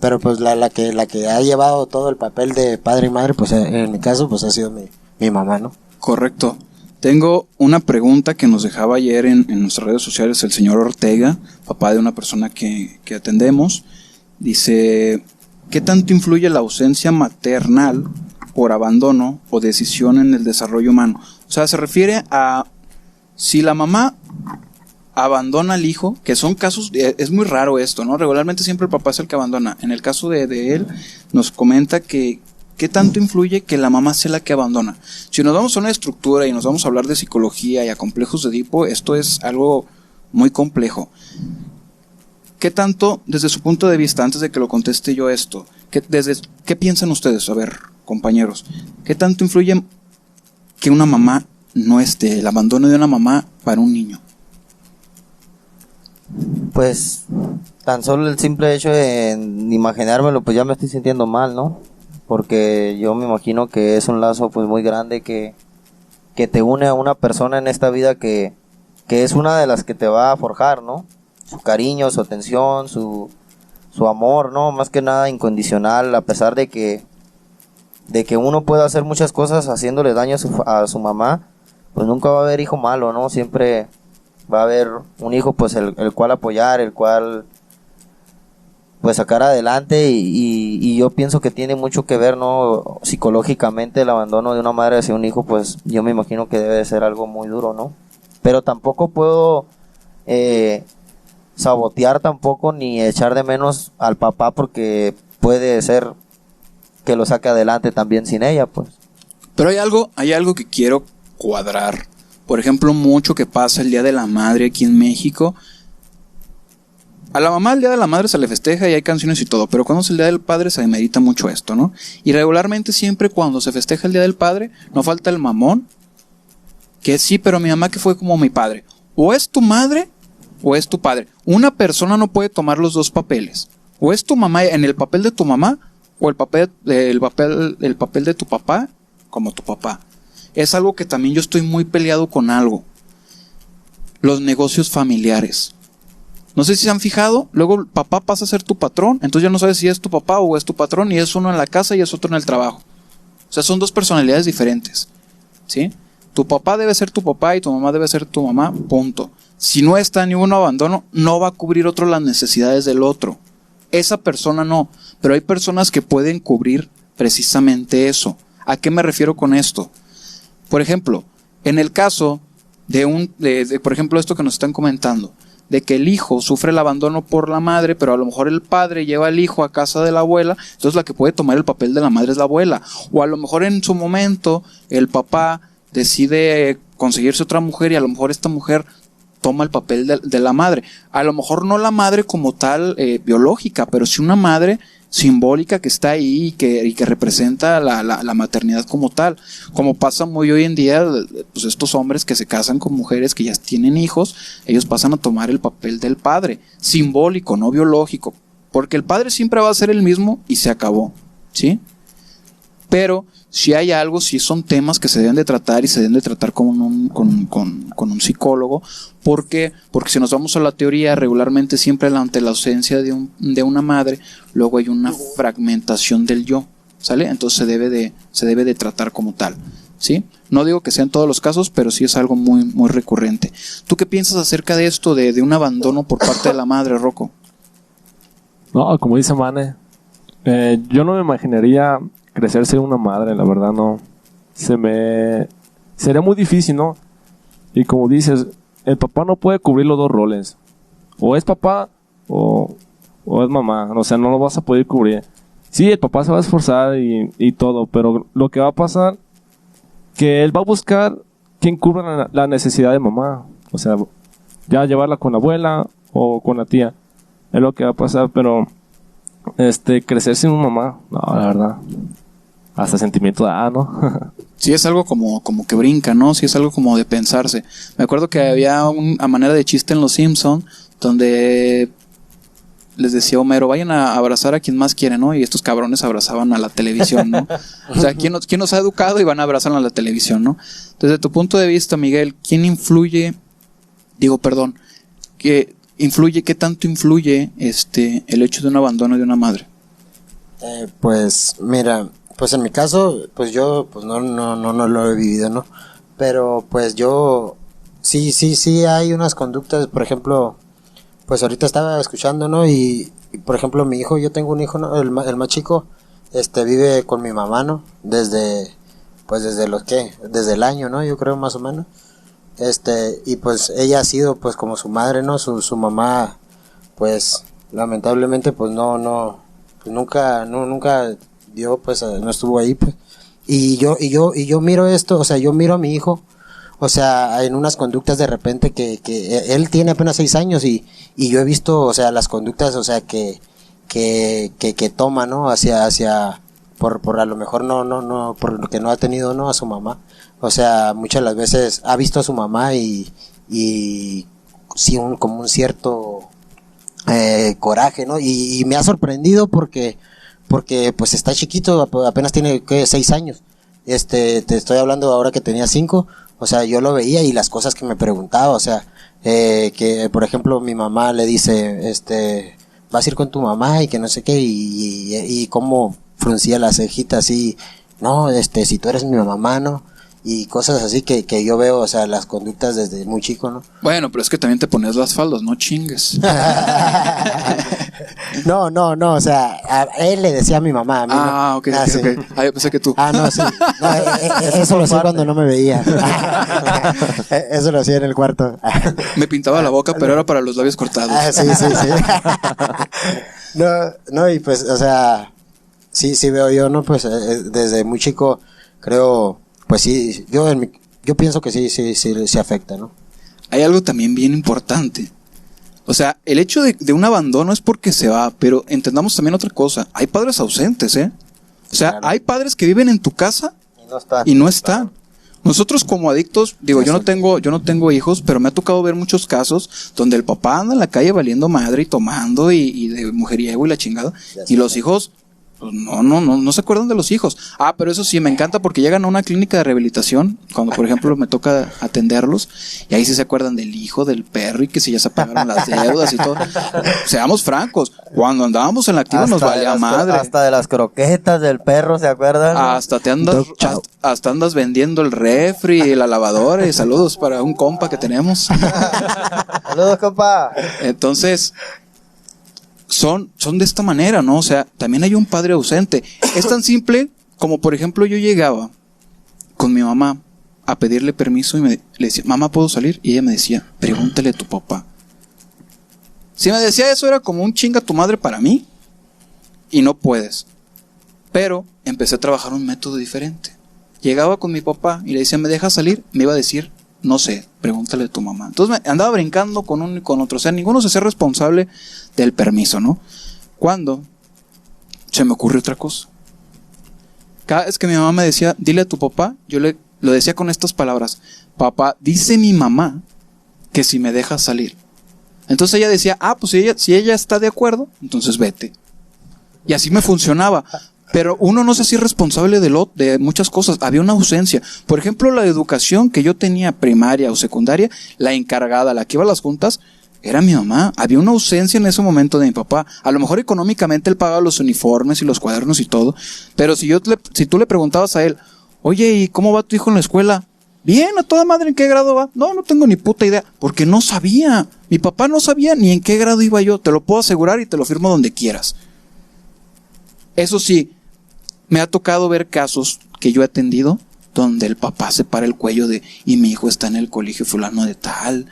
Pero pues la que ha llevado todo el papel de padre y madre, pues en mi caso, pues ha sido mi mamá, ¿no? Correcto. Tengo una pregunta que nos dejaba ayer en nuestras redes sociales el señor Ortega, papá de una persona que atendemos. Dice, ¿qué tanto influye la ausencia maternal por abandono o decisión en el desarrollo humano? O sea, se refiere a si la mamá abandona al hijo, que son casos, es muy raro esto, ¿no? Regularmente siempre el papá es el que abandona. En el caso de él, nos comenta que ¿qué tanto influye que la mamá sea la que abandona? Si nos vamos a una estructura y nos vamos a hablar de psicología y a complejos de Edipo, esto es algo muy complejo. ¿Qué tanto, desde su punto de vista, antes de que lo conteste yo esto, ¿qué piensan ustedes? A ver, compañeros, ¿qué tanto influye que una mamá no esté, el abandono de una mamá para un niño? Pues tan solo el simple hecho de imaginármelo, pues ya me estoy sintiendo mal, ¿no? Porque yo me imagino que es un lazo pues muy grande que te une a una persona en esta vida que es una de las que te va a forjar, ¿no? Su cariño, su atención, su amor, ¿no? Más que nada incondicional, a pesar de que uno puede hacer muchas cosas haciéndole daño a su mamá, pues nunca va a haber hijo malo, ¿no? Siempre va a haber un hijo pues el cual apoyar, el cual pues sacar adelante y yo pienso que tiene mucho que ver, ¿no? Psicológicamente el abandono de una madre hacia un hijo, pues yo me imagino que debe de ser algo muy duro, ¿no? Pero tampoco puedo sabotear tampoco ni echar de menos al papá porque puede ser que lo saque adelante también sin ella, pues. Pero hay algo que quiero cuadrar. Por ejemplo, mucho que pasa el Día de la Madre aquí en México. A la mamá el Día de la Madre se le festeja y hay canciones y todo, pero cuando es el Día del Padre se demerita mucho esto, ¿no? Y regularmente siempre cuando se festeja el Día del Padre, no falta el mamón, que sí, pero mi mamá que fue como mi padre. O es tu madre o es tu padre. Una persona no puede tomar los dos papeles. O es tu mamá en el papel de tu mamá, o el papel de tu papá como tu papá. Es algo que también yo estoy muy peleado con algo. Los negocios familiares. No sé si se han fijado, luego el papá pasa a ser tu patrón, entonces ya no sabes si es tu papá o es tu patrón, y es uno en la casa y es otro en el trabajo. O sea, son dos personalidades diferentes, ¿sí? Tu papá debe ser tu papá y tu mamá debe ser tu mamá, punto. Si no está ni uno abandono, no va a cubrir otro las necesidades del otro. Esa persona no, pero hay personas que pueden cubrir precisamente eso. ¿A qué me refiero con esto? Por ejemplo, en el caso por ejemplo, esto que nos están comentando, de que el hijo sufre el abandono por la madre, pero a lo mejor el padre lleva al hijo a casa de la abuela, entonces la que puede tomar el papel de la madre es la abuela. O a lo mejor en su momento el papá decide conseguirse otra mujer y a lo mejor esta mujer toma el papel de la madre. A lo mejor no la madre como tal biológica, pero sí una madre simbólica que está ahí y que representa la maternidad como tal. Como pasa muy hoy en día, pues estos hombres que se casan con mujeres que ya tienen hijos, ellos pasan a tomar el papel del padre, simbólico, no biológico, porque el padre siempre va a ser el mismo y se acabó, ¿sí? Pero si hay algo, si son temas que se deben de tratar y se deben de tratar con un psicólogo. ¿Por qué? Porque si nos vamos a la teoría, regularmente siempre ante la ausencia de una madre, luego hay una fragmentación del yo, ¿sale? Entonces se debe de tratar como tal, ¿sí? No digo que sea en todos los casos, pero sí es algo muy, muy recurrente. ¿Tú qué piensas acerca de esto, de un abandono por parte de la madre, Rocco? No, como dice Mane, yo no me imaginaría crecer ser una madre, la verdad no. Sería muy difícil, ¿no? Y como dices, el papá no puede cubrir los dos roles. O es papá o es mamá. O sea, no lo vas a poder cubrir. Sí, el papá se va a esforzar y todo, pero lo que va a pasar, que él va a buscar quien cubra la necesidad de mamá. O sea, ya llevarla con la abuela o con la tía. Es lo que va a pasar, pero crecer sin una mamá, no, la verdad, hasta sentimiento da, ¿no? Sí, es algo como que brinca, ¿no? Sí, es algo como de pensarse. Me acuerdo que había a manera de chiste en Los Simpson, donde les decía Homero, vayan a abrazar a quien más quieren, ¿no? Y estos cabrones abrazaban a la televisión, ¿no? O sea, ¿quién nos ha educado y van a abrazar a la televisión, ¿no? Desde tu punto de vista, Miguel, ¿qué tanto influye el hecho de un abandono de una madre? Pues mira, pues en mi caso, pues yo pues no lo he vivido, ¿no? Pero pues yo sí hay unas conductas, por ejemplo, pues ahorita estaba escuchando, ¿no? Y por ejemplo, mi hijo, yo tengo un hijo, ¿no? El más chico, vive con mi mamá, ¿no? Desde el año, ¿no? Yo creo más o menos. Y pues ella ha sido pues como su madre, ¿no? Su mamá, pues lamentablemente pues pues nunca dio, pues no estuvo ahí, pues. Y yo miro esto, o sea, yo miro a mi hijo, o sea, en unas conductas de repente que él tiene apenas 6 años y yo he visto, o sea, las conductas, o sea, que toma, ¿no? Hacia por a lo mejor no por lo que no ha tenido, ¿no? A su mamá. O sea, muchas las veces ha visto a su mamá y sí como un cierto coraje, ¿no? Y me ha sorprendido porque pues está chiquito, apenas tiene 6 años. Te estoy hablando ahora que tenía 5, o sea, yo lo veía y las cosas que me preguntaba, o sea, que por ejemplo mi mamá le dice, vas a ir con tu mamá y que no sé qué, y cómo fruncía la cejita así, no, si tú eres mi mamá, ¿no? Y cosas así que yo veo, o sea, las conductas desde muy chico, ¿no? Bueno, pero es que también te pones las faldas, no chingues. No, o sea, a él le decía a mi mamá. A mí no. Ok. Sí. Ah, yo pensé que tú. No, sí. No, eso lo hacía cuando no me veía. Eso lo hacía en el cuarto. Me pintaba la boca, pero era para los labios cortados. Sí. No, y pues, o sea, sí veo yo, ¿no? Pues desde muy chico, creo, pues sí, yo pienso que sí afecta, ¿no? Hay algo también bien importante. O sea, el hecho de un abandono es porque se va, pero entendamos también otra cosa. Hay padres ausentes, ¿eh? O sea, claro. Hay padres que viven en tu casa y no están. Claro. Nosotros como adictos, digo, yo no tengo hijos, pero me ha tocado ver muchos casos donde el papá anda en la calle valiendo madre y tomando y de mujeriego y la chingada, y los hijos pues no se acuerdan de los hijos. Pero eso sí, me encanta porque llegan a una clínica de rehabilitación, cuando por ejemplo me toca atenderlos, y ahí sí se acuerdan del hijo, del perro, y que si ya se pagaron las deudas y todo. Seamos francos, cuando andábamos en la activa nos valía madre. Hasta de las croquetas del perro, ¿se acuerdan? Hasta andas vendiendo el refri y la lavadora, y saludos para un compa que tenemos. Saludos, compa. Entonces, son de esta manera, ¿no? O sea, también hay un padre ausente. Es tan simple como, por ejemplo, yo llegaba con mi mamá a pedirle permiso y le decía, mamá, ¿puedo salir? Y ella me decía, pregúntale a tu papá. Si me decía eso era como un chinga tu madre para mí, y no puedes. Pero empecé a trabajar un método diferente. Llegaba con mi papá y le decía, ¿me dejas salir? Me iba a decir, no sé, pregúntale a tu mamá. Entonces me andaba brincando con uno y con otro. O sea, ninguno se hacía responsable del permiso, ¿no? Cuando se me ocurrió otra cosa. Cada vez que mi mamá me decía, dile a tu papá, yo lo decía con estas palabras. Papá, dice mi mamá que si me dejas salir. Entonces ella decía, pues si ella está de acuerdo, entonces vete. Y así me funcionaba. Pero uno no se hacía responsable de muchas cosas. Había una ausencia. Por ejemplo, la educación que yo tenía primaria o secundaria, la encargada, la que iba a las juntas, era mi mamá. Había una ausencia en ese momento de mi papá. A lo mejor económicamente él pagaba los uniformes y los cuadernos y todo. Pero si tú le preguntabas a él, oye, ¿y cómo va tu hijo en la escuela? Bien, a toda madre, ¿en qué grado va? No tengo ni puta idea. Porque no sabía. Mi papá no sabía ni en qué grado iba yo. Te lo puedo asegurar y te lo firmo donde quieras. Eso sí, me ha tocado ver casos que yo he atendido donde el papá se para el cuello y mi hijo está en el colegio fulano de tal,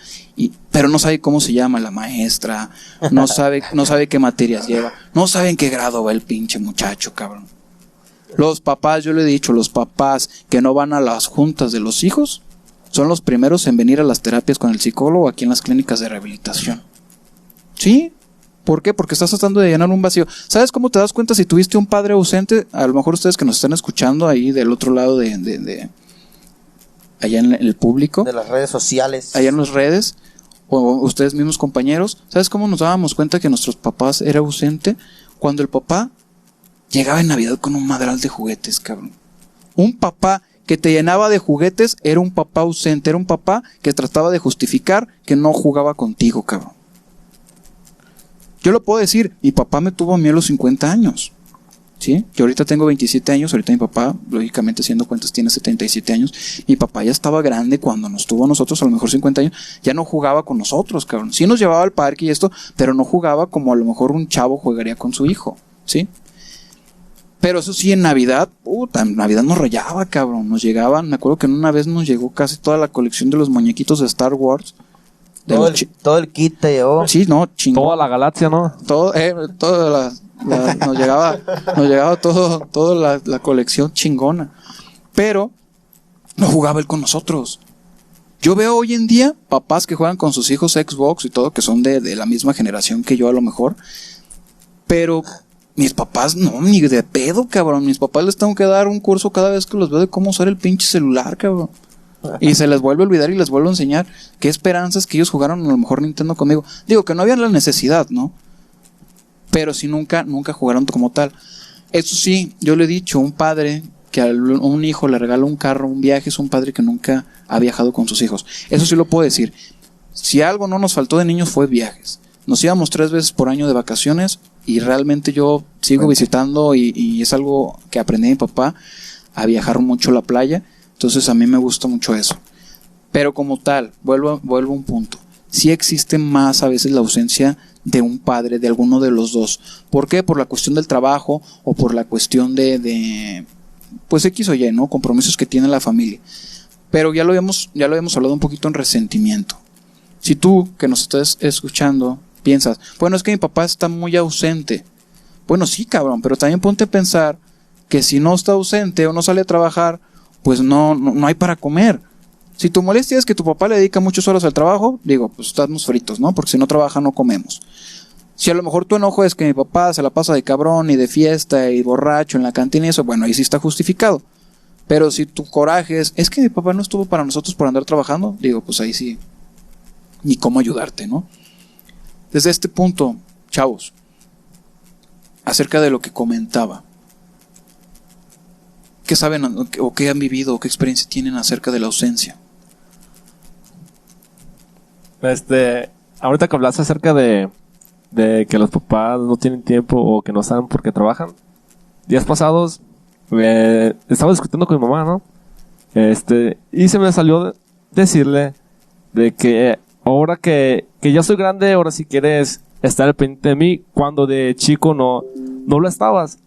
pero no sabe cómo se llama la maestra, no sabe qué materias lleva, no sabe en qué grado va el pinche muchacho, cabrón. Los papás, yo le he dicho, los papás que no van a las juntas de los hijos son los primeros en venir a las terapias con el psicólogo aquí en las clínicas de rehabilitación. ¿Sí? ¿Por qué? Porque estás tratando de llenar un vacío. ¿Sabes cómo te das cuenta si tuviste un padre ausente? A lo mejor ustedes que nos están escuchando ahí del otro lado de allá en el público. De las redes sociales. Allá en las redes. o ustedes mismos compañeros, ¿sabes cómo nos dábamos cuenta que nuestros papás era ausente? Cuando el papá llegaba en Navidad con un madral de juguetes, cabrón. Un papá que te llenaba de juguetes era un papá ausente, era un papá que trataba de justificar que no jugaba contigo, cabrón. Yo lo puedo decir, mi papá me tuvo a mí a los 50 años. ¿Sí? Yo ahorita tengo 27 años, ahorita mi papá, lógicamente haciendo cuentas, tiene 77 años. Mi papá ya estaba grande cuando nos tuvo a nosotros, a lo mejor 50 años, ya no jugaba con nosotros, cabrón. Sí nos llevaba al parque y esto, pero no jugaba como a lo mejor un chavo jugaría con su hijo, ¿sí? Pero eso sí, en Navidad, en Navidad nos rayaba, cabrón. Nos llegaban, me acuerdo que una vez nos llegó casi toda la colección de los muñequitos de Star Wars. Todo el kit te llevó. Sí, no, chingón. Toda la galaxia, ¿no? Toda nos llegaba toda la colección chingona. Pero no jugaba él con nosotros. Yo veo hoy en día papás que juegan con sus hijos Xbox y todo, que son de la misma generación que yo a lo mejor. Pero mis papás no, ni de pedo, cabrón. Mis papás les tengo que dar un curso cada vez que los veo de cómo usar el pinche celular, cabrón. Y se les vuelve a olvidar y les vuelvo a enseñar. Qué esperanzas que ellos jugaron a lo mejor Nintendo conmigo. Digo que no había la necesidad, ¿no? Pero sí nunca jugaron como tal. Eso sí, yo le he dicho, un padre que a un hijo le regala un carro, un viaje, es un padre que nunca ha viajado con sus hijos. Eso sí lo puedo decir. Si algo no nos faltó de niños fue viajes. Nos íbamos 3 veces por año de vacaciones y realmente yo sigo visitando y es algo que aprendí de mi papá, a viajar mucho a la playa. Entonces a mí me gusta mucho eso. Pero como tal, vuelvo a un punto. Sí existe más a veces la ausencia de un padre, de alguno de los dos. ¿Por qué? Por la cuestión del trabajo o por la cuestión de pues X o Y, ¿no? Compromisos que tiene la familia. Pero ya lo habíamos hablado un poquito en resentimiento. Si tú, que nos estás escuchando, piensas, bueno, es que mi papá está muy ausente. Bueno, sí, cabrón, pero también ponte a pensar que si no está ausente o no sale a trabajar, pues no hay para comer. Si tu molestia es que tu papá le dedica muchas horas al trabajo, digo, pues estamos fritos, ¿no? Porque si no trabaja no comemos. Si a lo mejor tu enojo es que mi papá se la pasa de cabrón y de fiesta y borracho en la cantina y eso, bueno, ahí sí está justificado. Pero si tu coraje es que mi papá no estuvo para nosotros por andar trabajando, digo, pues ahí sí, ni cómo ayudarte, ¿no? Desde este punto, chavos, acerca de lo que comentaba, ¿qué saben o qué han vivido o qué experiencia tienen acerca de la ausencia? Ahorita que hablas acerca de que los papás no tienen tiempo o que no saben por qué trabajan. Días pasados estaba discutiendo con mi mamá, ¿no? Y se me salió decirle de que ahora que ya soy grande, ahora si quieres estar al pendiente de mí, cuando de chico no lo estabas.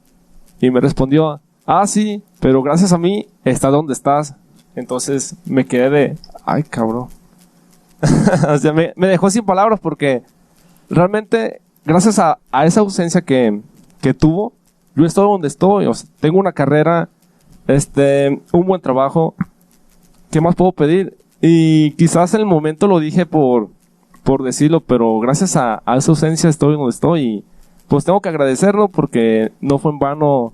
Y me respondió, sí, pero gracias a mí estás donde estás. Entonces me quedé de, ay, cabrón. O sea, me dejó sin palabras porque realmente, gracias a esa ausencia que tuvo, yo estoy donde estoy. O sea, tengo una carrera, un buen trabajo. ¿Qué más puedo pedir? Y quizás en el momento lo dije por decirlo, pero gracias a esa ausencia estoy donde estoy. Y pues tengo que agradecerlo porque no fue en vano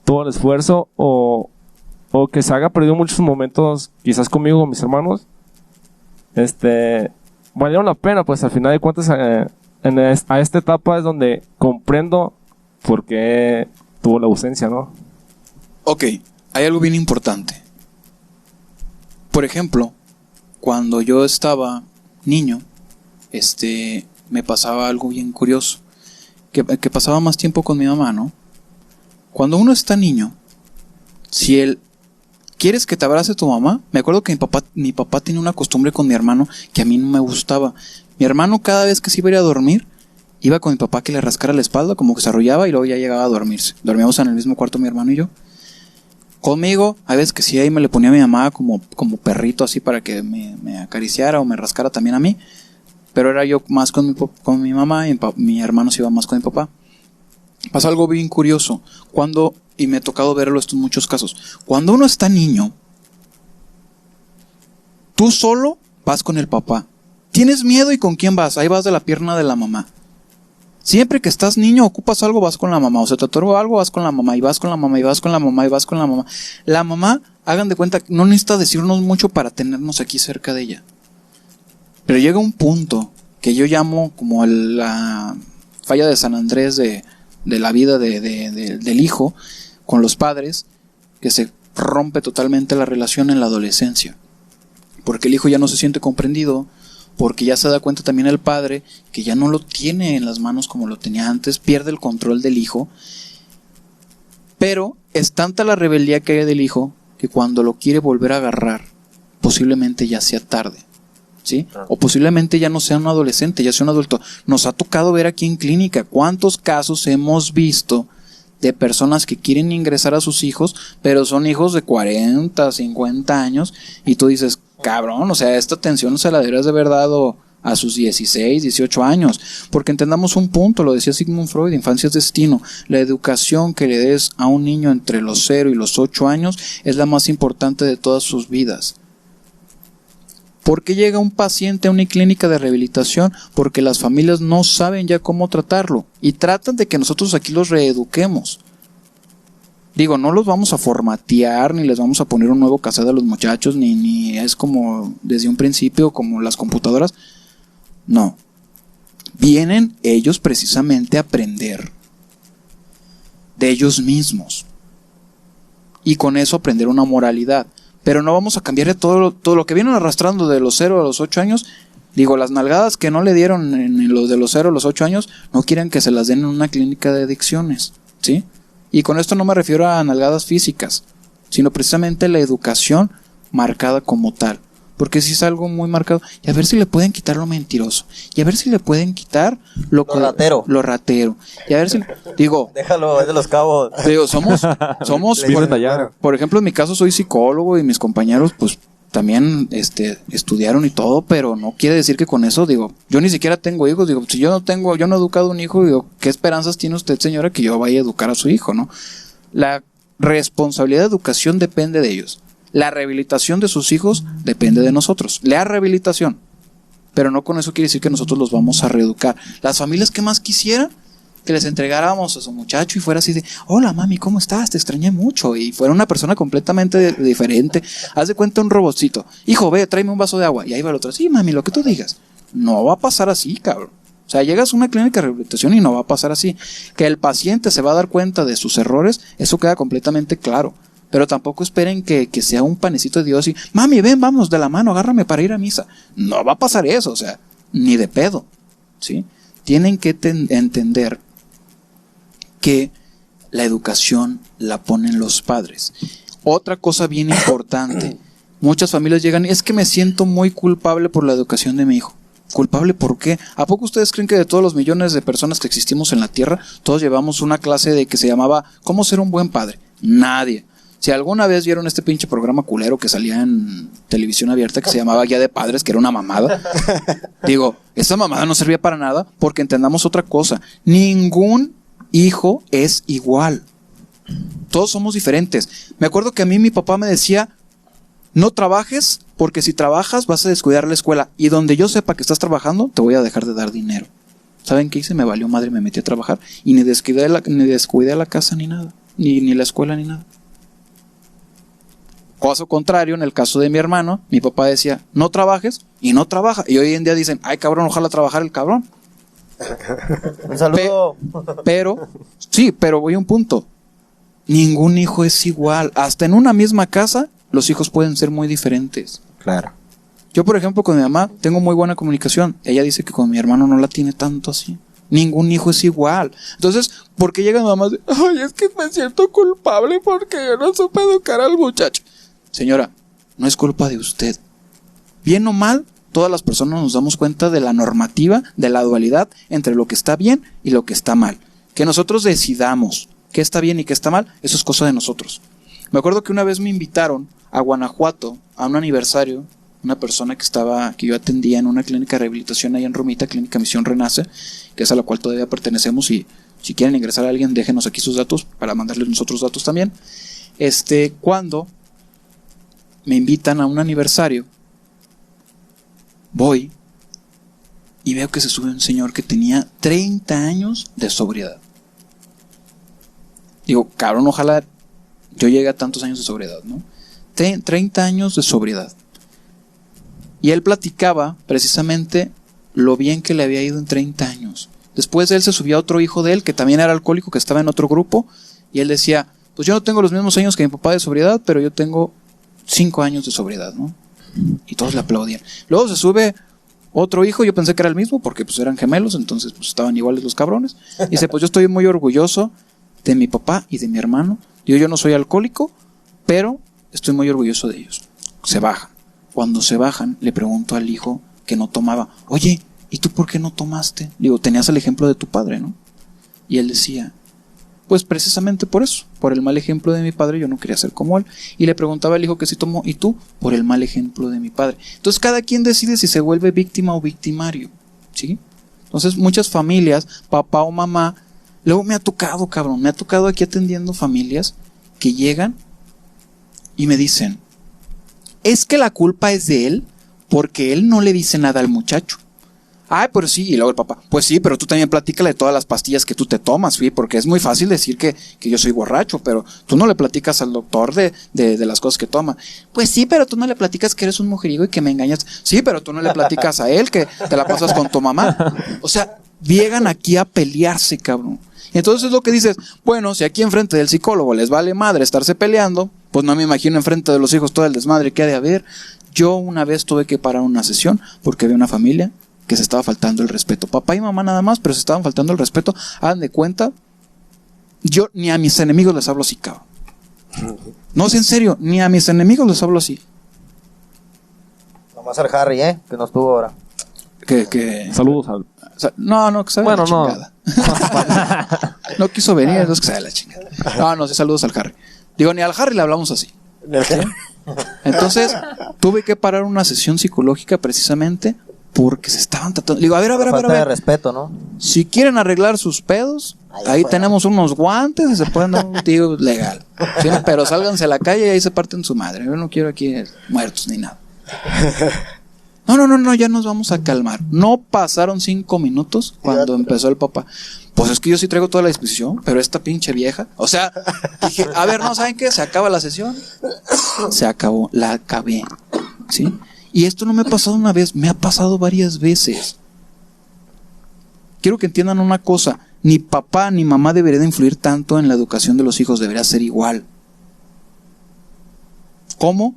todo el esfuerzo o que se haga perdido muchos momentos, quizás conmigo o mis hermanos. Valieron la pena, pues al final de cuentas a esta etapa es donde comprendo por qué tuvo la ausencia, ¿no? Ok, hay algo bien importante. Por ejemplo, cuando yo estaba niño, me pasaba algo bien curioso, que pasaba más tiempo con mi mamá, ¿no? Cuando uno está niño, si él ¿quieres que te abrace tu mamá? Me acuerdo que mi papá tenía una costumbre con mi hermano que a mí no me gustaba. Mi hermano cada vez que se iba a ir a dormir, iba con mi papá que le rascara la espalda, como que se arrullaba y luego ya llegaba a dormirse. Dormíamos en el mismo cuarto mi hermano y yo. Conmigo, a veces que sí, ahí me le ponía a mi mamá como perrito así para que me acariciara o me rascara también a mí. Pero era yo más con mi mamá y mi hermano se iba más con mi papá. Pasa algo bien curioso. Y me ha tocado verlo esto en muchos casos. Cuando uno está niño, tú solo vas con el papá. Tienes miedo y ¿con quién vas? Ahí vas de la pierna de la mamá. Siempre que estás niño, ocupas algo, vas con la mamá. O se te atoró algo, vas con la mamá. Y vas con la mamá, y vas con la mamá, y vas con la mamá. La mamá, hagan de cuenta, no necesita decirnos mucho para tenernos aquí cerca de ella. Pero llega un punto que yo llamo como la falla de San Andrés de la vida del hijo con los padres, que se rompe totalmente la relación en la adolescencia. Porque el hijo ya no se siente comprendido, porque ya se da cuenta también el padre que ya no lo tiene en las manos como lo tenía antes, pierde el control del hijo. Pero es tanta la rebeldía que hay del hijo que cuando lo quiere volver a agarrar, posiblemente ya sea tarde, ¿sí? O posiblemente ya no sea un adolescente, ya sea un adulto. Nos ha tocado ver aquí en clínica cuántos casos hemos visto de personas que quieren ingresar a sus hijos, pero son hijos de 40, 50 años, y tú dices, cabrón, o sea, esta atención se la deberías de haber dado a sus 16, 18 años, porque entendamos un punto, lo decía Sigmund Freud, infancia es destino. La educación que le des a un niño entre los 0 y los 8 años es la más importante de todas sus vidas. ¿Por qué llega un paciente a una clínica de rehabilitación? Porque las familias no saben ya cómo tratarlo y tratan de que nosotros aquí los reeduquemos. Digo, no los vamos a formatear, ni les vamos a poner un nuevo cassette a los muchachos, ni es como desde un principio, como las computadoras. No. Vienen ellos precisamente a aprender de ellos mismos. Y con eso aprender una moralidad. Pero no vamos a cambiar todo lo que vienen arrastrando de los 0 a los 8 años. Digo, las nalgadas que no le dieron en los de los 0 a los 8 años, no quieren que se las den en una clínica de adicciones, ¿sí? Y con esto no me refiero a nalgadas físicas, sino precisamente la educación marcada como tal. Porque si es algo muy marcado, y a ver si le pueden quitar lo mentiroso, y a ver si le pueden quitar lo ratero, y a ver si, digo, déjalo, es de los cabos. Digo, somos por ejemplo, en mi caso soy psicólogo y mis compañeros pues también estudiaron y todo, pero no quiere decir que con eso, digo, yo ni siquiera tengo hijos, digo, si yo no he educado un hijo, digo, ¿qué esperanzas tiene usted, señora, que yo vaya a educar a su hijo, no? La responsabilidad de educación depende de ellos. La rehabilitación de sus hijos depende de nosotros. La rehabilitación. Pero no con eso quiere decir que nosotros los vamos a reeducar. Las familias que más quisieran que les entregáramos a su muchacho y fuera así de, hola mami, ¿cómo estás? Te extrañé mucho. Y fuera una persona completamente diferente. Haz de cuenta un robotcito. Hijo, ve, tráeme un vaso de agua. Y ahí va el otro. Sí, mami, lo que tú digas. No va a pasar así, cabrón. O sea, llegas a una clínica de rehabilitación y no va a pasar así. Que el paciente se va a dar cuenta de sus errores, eso queda completamente claro. Pero tampoco esperen que sea un panecito de Dios y, mami, ven, vamos de la mano, agárrame para ir a misa. No va a pasar eso, o sea, ni de pedo, ¿sí? Tienen que entender que la educación la ponen los padres. Otra cosa bien importante, muchas familias llegan y es que me siento muy culpable por la educación de mi hijo. ¿Culpable por qué? ¿A poco ustedes creen que de todos los millones de personas que existimos en la tierra, todos llevamos una clase de que se llamaba ¿Cómo ser un buen padre? Nadie. Si alguna vez vieron este pinche programa culero que salía en televisión abierta que se llamaba Guía de Padres, que era una mamada, digo, esa mamada no servía para nada porque entendamos otra cosa. Ningún hijo es igual. Todos somos diferentes. Me acuerdo que a mí mi papá me decía, no trabajes porque si trabajas vas a descuidar la escuela y donde yo sepa que estás trabajando te voy a dejar de dar dinero. ¿Saben qué hice? Me valió madre, me metí a trabajar y ni descuidé la casa ni nada, ni la escuela ni nada. Caso contrario, en el caso de mi hermano, mi papá decía, no trabajes, y no trabaja. Y hoy en día dicen, ay cabrón, ojalá trabajar el cabrón. Un saludo. Pero voy a un punto. Ningún hijo es igual. Hasta en una misma casa, los hijos pueden ser muy diferentes. Claro. Yo, por ejemplo, con mi mamá tengo muy buena comunicación. Ella dice que con mi hermano no la tiene tanto así. Ningún hijo es igual. Entonces, ¿por qué llegan mamás de, ay, es que me siento culpable porque yo no supe educar al muchacho? Señora, no es culpa de usted. Bien o mal, todas las personas nos damos cuenta de la normativa, de la dualidad entre lo que está bien y lo que está mal. Que nosotros decidamos qué está bien y qué está mal, eso es cosa de nosotros. Me acuerdo que una vez me invitaron a Guanajuato a un aniversario, una persona que yo atendía en una clínica de rehabilitación ahí en Romita, Clínica Misión Renace, que es a la cual todavía pertenecemos, y si quieren ingresar a alguien, déjenos aquí sus datos para mandarles nosotros datos también. Cuando me invitan a un aniversario, voy y veo que se sube un señor que tenía 30 años de sobriedad. Digo, cabrón, ojalá yo llegue a tantos años de sobriedad, ¿no? 30 años de sobriedad. Y él platicaba precisamente lo bien que le había ido en 30 años. Después de él se subía otro hijo de él que también era alcohólico, que estaba en otro grupo, y él decía, pues yo no tengo los mismos años que mi papá de sobriedad, pero yo tengo 5 años de sobriedad, ¿no? Y todos le aplaudían. Luego se sube otro hijo, yo pensé que era el mismo, porque pues eran gemelos, entonces pues estaban iguales los cabrones. Y dice, pues yo estoy muy orgulloso de mi papá y de mi hermano. Yo no soy alcohólico, pero estoy muy orgulloso de ellos. Se bajan. Cuando se bajan, le pregunto al hijo que no tomaba, oye, ¿y tú por qué no tomaste? Digo, tenías el ejemplo de tu padre, ¿no? Y él decía, pues precisamente por eso, por el mal ejemplo de mi padre, yo no quería ser como él. Y le preguntaba al hijo que sí tomó, ¿y tú? Por el mal ejemplo de mi padre. Entonces cada quien decide si se vuelve víctima o victimario, ¿sí? Entonces muchas familias, papá o mamá, luego me ha tocado, cabrón, me ha tocado aquí atendiendo familias que llegan y me dicen, es que la culpa es de él porque él no le dice nada al muchacho. Ay, pero sí, y luego el papá, pues sí, pero tú también platícale de todas las pastillas que tú te tomas, ¿sí? Porque es muy fácil decir que yo soy borracho, pero tú no le platicas al doctor de las cosas que toma. Pues sí, pero tú no le platicas que eres un mujeriego y que me engañas. Sí, pero tú no le platicas a él que te la pasas con tu mamá. O sea, llegan aquí a pelearse, cabrón. Entonces es lo que dices, bueno, si aquí enfrente del psicólogo les vale madre estarse peleando, pues no me imagino enfrente de los hijos todo el desmadre que ha de haber. Yo una vez tuve que parar una sesión porque había una familia que se estaba faltando el respeto. Papá y mamá nada más, pero se estaban faltando el respeto. Hagan de cuenta, yo ni a mis enemigos les hablo así, cabrón. No, es en serio, ni a mis enemigos les hablo así. Nomás al Harry, que no estuvo ahora. Saludos al... O sea, no, que sabe Bueno, la chingada. No quiso venir, entonces que sabe la chingada. No, sí, saludos al Harry. Digo, ni al Harry le hablamos así. ¿Sí? Entonces, tuve que parar una sesión psicológica precisamente porque se estaban tratando. Digo, a ver. Falta de respeto, ¿no? Si quieren arreglar sus pedos, ahí tenemos unos guantes y se pueden dar un tiro legal. ¿Sí? Pero sálganse a la calle y ahí se parten su madre. Yo no quiero aquí muertos ni nada. No, ya nos vamos a calmar. No pasaron 5 minutos cuando empezó el papá. Pues es que yo sí traigo toda la disposición, pero esta pinche vieja. O sea, dije, a ver, ¿no saben qué? Se acaba la sesión. Se acabó, la acabé. ¿Sí? Y esto no me ha pasado una vez, me ha pasado varias veces. Quiero que entiendan una cosa, ni papá ni mamá deberían influir tanto en la educación de los hijos, debería ser igual. ¿Cómo?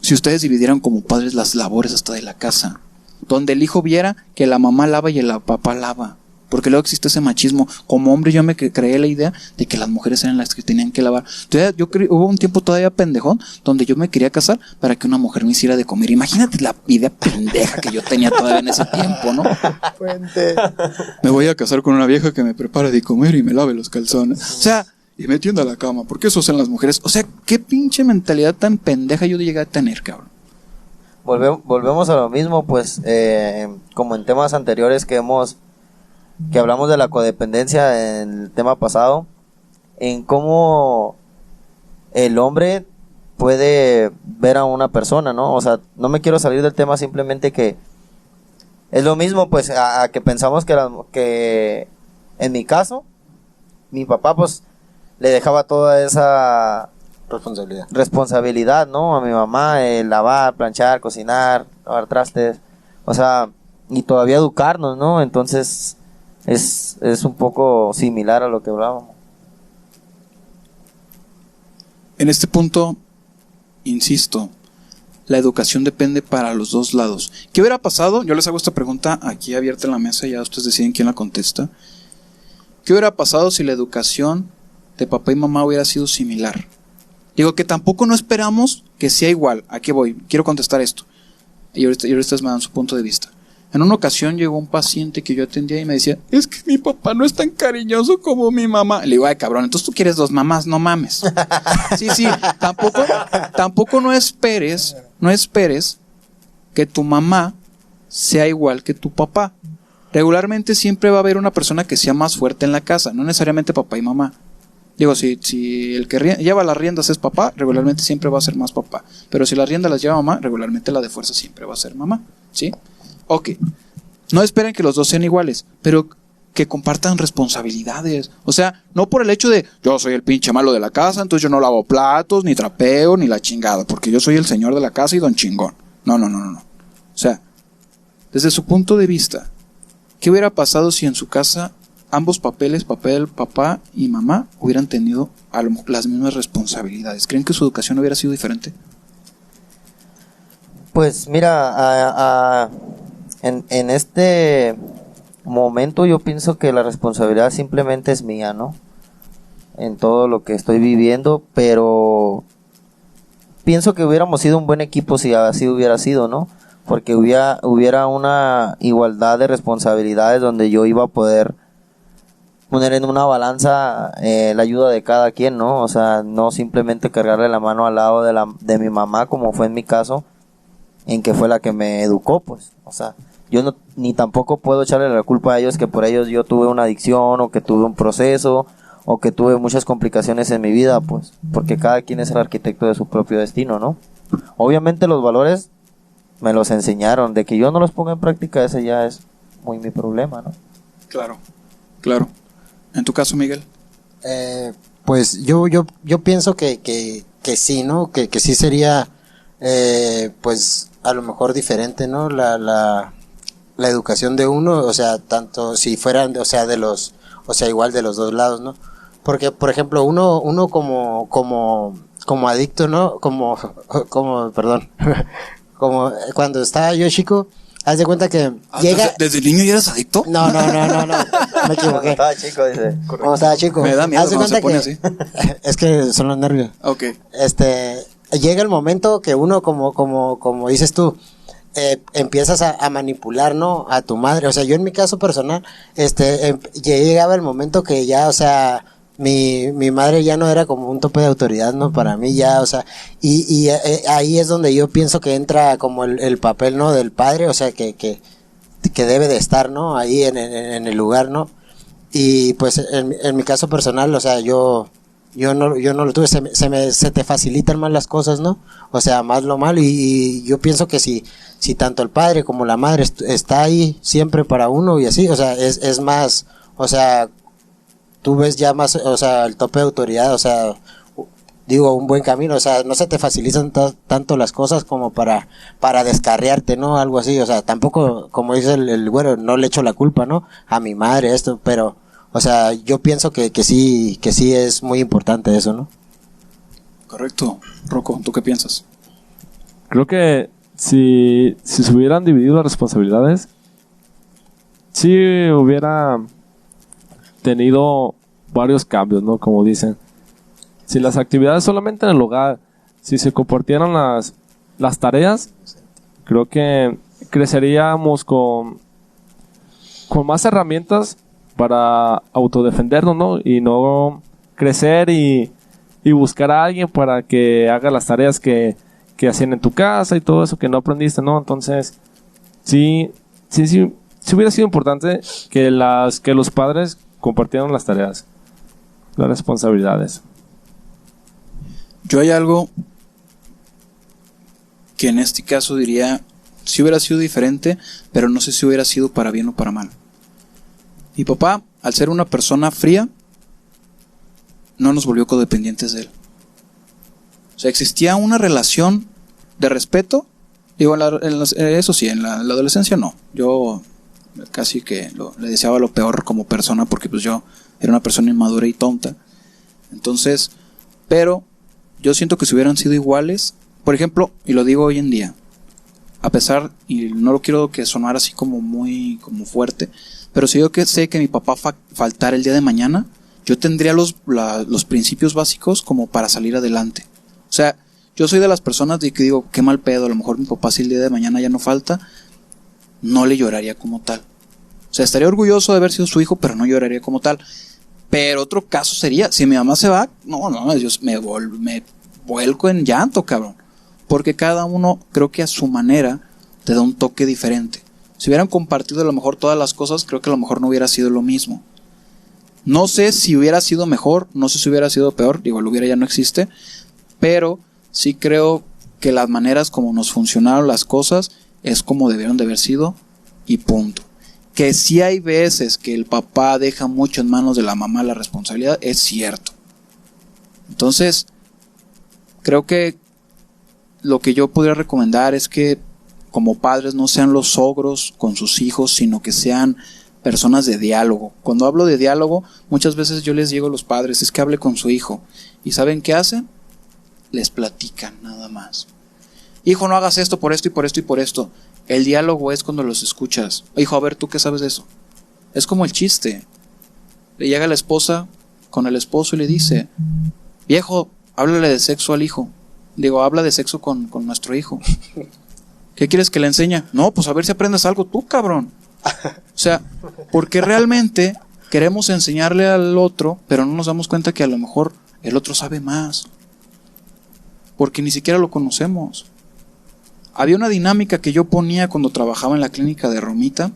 Si ustedes dividieran como padres las labores hasta de la casa, donde el hijo viera que la mamá lava y el papá lava. Porque luego existe ese machismo. Como hombre yo me creé la idea de que las mujeres eran las que tenían que lavar. Entonces, hubo un tiempo todavía pendejón donde yo me quería casar para que una mujer me hiciera de comer. Imagínate la idea pendeja que yo tenía todavía en ese tiempo, ¿no? Fuente. Me voy a casar con una vieja que me prepare de comer y me lave los calzones. O sea, y me tienda a la cama, porque eso hacen las mujeres. O sea, qué pinche mentalidad tan pendeja yo llegué a tener, cabrón. Volvemos a lo mismo, pues, como en temas anteriores que hablamos de la codependencia en el tema pasado, en cómo el hombre puede ver a una persona, ¿no? O sea, no me quiero salir del tema, simplemente que es lo mismo, pues, a que pensamos que en mi caso, mi papá, pues, le dejaba toda esa responsabilidad, ¿no? A mi mamá, lavar, planchar, cocinar, lavar trastes, o sea, y todavía educarnos, ¿no? Entonces es un poco similar a lo que hablábamos. En este punto, insisto, la educación depende para los dos lados. ¿Qué hubiera pasado? Yo les hago esta pregunta aquí abierta en la mesa, ya ustedes deciden quién la contesta. ¿Qué hubiera pasado si la educación de papá y mamá hubiera sido similar? Digo que tampoco no esperamos que sea igual. ¿A qué voy? Quiero contestar esto. Y ahorita ustedes me dan su punto de vista. En una ocasión llegó un paciente que yo atendía y me decía, es que mi papá no es tan cariñoso como mi mamá. Le digo, ay cabrón, entonces tú quieres 2 mamás, no mames. Sí, tampoco no esperes que tu mamá sea igual que tu papá. Regularmente siempre va a haber una persona que sea más fuerte en la casa, no necesariamente papá y mamá. Digo, si el que lleva las riendas es papá, regularmente siempre va a ser más papá. Pero si las riendas las lleva mamá, regularmente la de fuerza siempre va a ser mamá, ¿sí? Ok, no esperen que los dos sean iguales, pero que compartan responsabilidades. O sea, no por el hecho de yo soy el pinche malo de la casa, entonces yo no lavo platos, ni trapeo, ni la chingada, porque yo soy el señor de la casa y don chingón. No. O sea, desde su punto de vista, ¿qué hubiera pasado si en su casa ambos papeles, papá y mamá, hubieran tenido a lo mejor las mismas responsabilidades? ¿Creen que su educación hubiera sido diferente? Pues mira, en este momento yo pienso que la responsabilidad simplemente es mía, ¿no? En todo lo que estoy viviendo, pero pienso que hubiéramos sido un buen equipo si así hubiera sido, ¿no? Porque hubiera una igualdad de responsabilidades donde yo iba a poder poner en una balanza la ayuda de cada quien, ¿no? O sea, no simplemente cargarle la mano al lado de mi mamá, como fue en mi caso, en que fue la que me educó, pues. O sea, yo no, ni tampoco puedo echarle la culpa a ellos que por ellos yo tuve una adicción o que tuve un proceso o que tuve muchas complicaciones en mi vida, pues, porque cada quien es el arquitecto de su propio destino, ¿no? Obviamente los valores me los enseñaron, de que yo no los ponga en práctica, ese ya es muy mi problema, ¿no? Claro. En tu caso, Miguel. Pues yo pienso que sí, ¿no? Que sí sería, pues a lo mejor diferente, ¿no? La educación de uno, o sea, tanto si fueran, o sea, igual de los dos lados, ¿no? Porque, por ejemplo, uno como adicto, ¿no? Perdón, como cuando estaba yo chico, haz de cuenta que llega... ¿Desde niño ya eras adicto? No, me equivoqué. Estaba chico, dice. Cuando estaba chico. Me da miedo Haz de cuando se cuenta pone que- así. Es que son los nervios. Ok. Llega el momento que uno, como dices tú, empiezas a manipular, ¿no? A tu madre. O sea, yo en mi caso personal, ya llegaba el momento que ya, o sea, mi madre ya no era como un tope de autoridad, ¿no? Para mí ya, o sea, y ahí es donde yo pienso que entra como el papel, ¿no? Del padre, o sea, que debe de estar, ¿no? Ahí en el lugar, ¿no? Y pues en mi caso personal, o sea, yo no lo tuve, se te facilitan más las cosas, ¿no? O sea, más lo malo, y yo pienso que si tanto el padre como la madre está ahí siempre para uno y así, o sea, es más, o sea, tú ves ya más, o sea, el tope de autoridad, o sea, digo, un buen camino, o sea, no se te facilitan tanto las cosas como para descarriarte, ¿no? Algo así, o sea, tampoco, como dice el güero, no le echo la culpa, ¿no? A mi madre, esto, pero, o sea, yo pienso que sí es muy importante eso, ¿no? Correcto. Rocco, ¿tú qué piensas? Creo que si se hubieran dividido las responsabilidades, sí hubiera tenido varios cambios, ¿no? Como dicen. Si las actividades solamente en el hogar, si se compartieran las tareas, creo que creceríamos con más herramientas para autodefendernos, ¿no? Y no crecer y buscar a alguien para que haga las tareas que hacían en tu casa y todo eso que no aprendiste, ¿no? Entonces, sí hubiera sido importante que los padres compartieran las tareas, las responsabilidades. Yo hay algo que en este caso diría, si hubiera sido diferente, pero no sé si hubiera sido para bien o para mal. Mi papá, al ser una persona fría, no nos volvió codependientes de él. O sea, existía una relación de respeto. Digo, eso sí, en la adolescencia no. Yo casi que le deseaba lo peor como persona, porque pues yo era una persona inmadura y tonta. Entonces, pero yo siento que si hubieran sido iguales, por ejemplo, y lo digo hoy en día, a pesar, y no lo quiero que sonara así como muy como fuerte, pero si yo que sé que mi papá faltara el día de mañana, yo tendría los principios básicos como para salir adelante. O sea, yo soy de las personas de que digo, qué mal pedo, a lo mejor mi papá si el día de mañana ya no falta, no le lloraría como tal. O sea, estaría orgulloso de haber sido su hijo, pero no lloraría como tal. Pero otro caso sería, si mi mamá se va, no, yo me vuelco en llanto, cabrón. Porque cada uno, creo que a su manera, te da un toque diferente. Si hubieran compartido a lo mejor todas las cosas, creo que a lo mejor no hubiera sido lo mismo. No sé si hubiera sido mejor, no sé si hubiera sido peor, digo, el hubiera ya no existe, pero sí creo que las maneras como nos funcionaron las cosas es como debieron de haber sido y punto. Que sí hay veces que el papá deja mucho en manos de la mamá la responsabilidad, es cierto. Entonces, creo que lo que yo podría recomendar es que como padres no sean los ogros con sus hijos, sino que sean personas de diálogo. Cuando hablo de diálogo, muchas veces yo les digo a los padres, es que hable con su hijo. ¿Y saben qué hacen? Les platican nada más. Hijo, no hagas esto por esto y por esto y por esto. El diálogo es cuando los escuchas. Hijo, a ver, ¿tú qué sabes de eso? Es como el chiste. Le llega la esposa con el esposo y le dice, viejo, háblale de sexo al hijo. Digo, habla de sexo con nuestro hijo. ¿Qué quieres que le enseñe? No, pues a ver si aprendes algo tú, cabrón. O sea, porque realmente queremos enseñarle al otro, pero no nos damos cuenta que a lo mejor el otro sabe más. Porque ni siquiera lo conocemos. Había una dinámica que yo ponía cuando trabajaba en la clínica de Romita.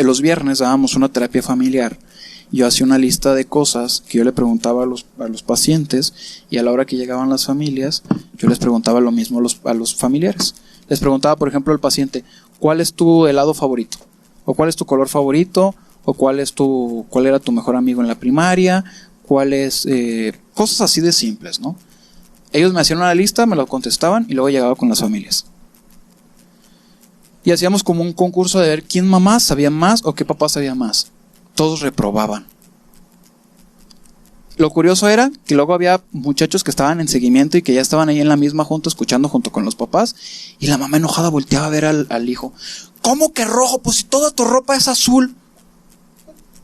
Los viernes dábamos una terapia familiar. Yo hacía una lista de cosas que yo le preguntaba a los pacientes, y a la hora que llegaban las familias, yo les preguntaba lo mismo a los familiares. Les preguntaba, por ejemplo, al paciente, ¿cuál es tu helado favorito? ¿O cuál es tu color favorito? ¿O cuál era tu mejor amigo en la primaria? Cosas así de simples, ¿no? Ellos me hacían una lista, me lo contestaban y luego llegaba con las familias. Y hacíamos como un concurso de ver quién mamá sabía más o qué papá sabía más. Todos reprobaban. Lo curioso era que luego había muchachos que estaban en seguimiento y que ya estaban ahí en la misma junta escuchando junto con los papás, y la mamá enojada volteaba a ver al hijo. ¿Cómo que rojo? Pues si toda tu ropa es azul.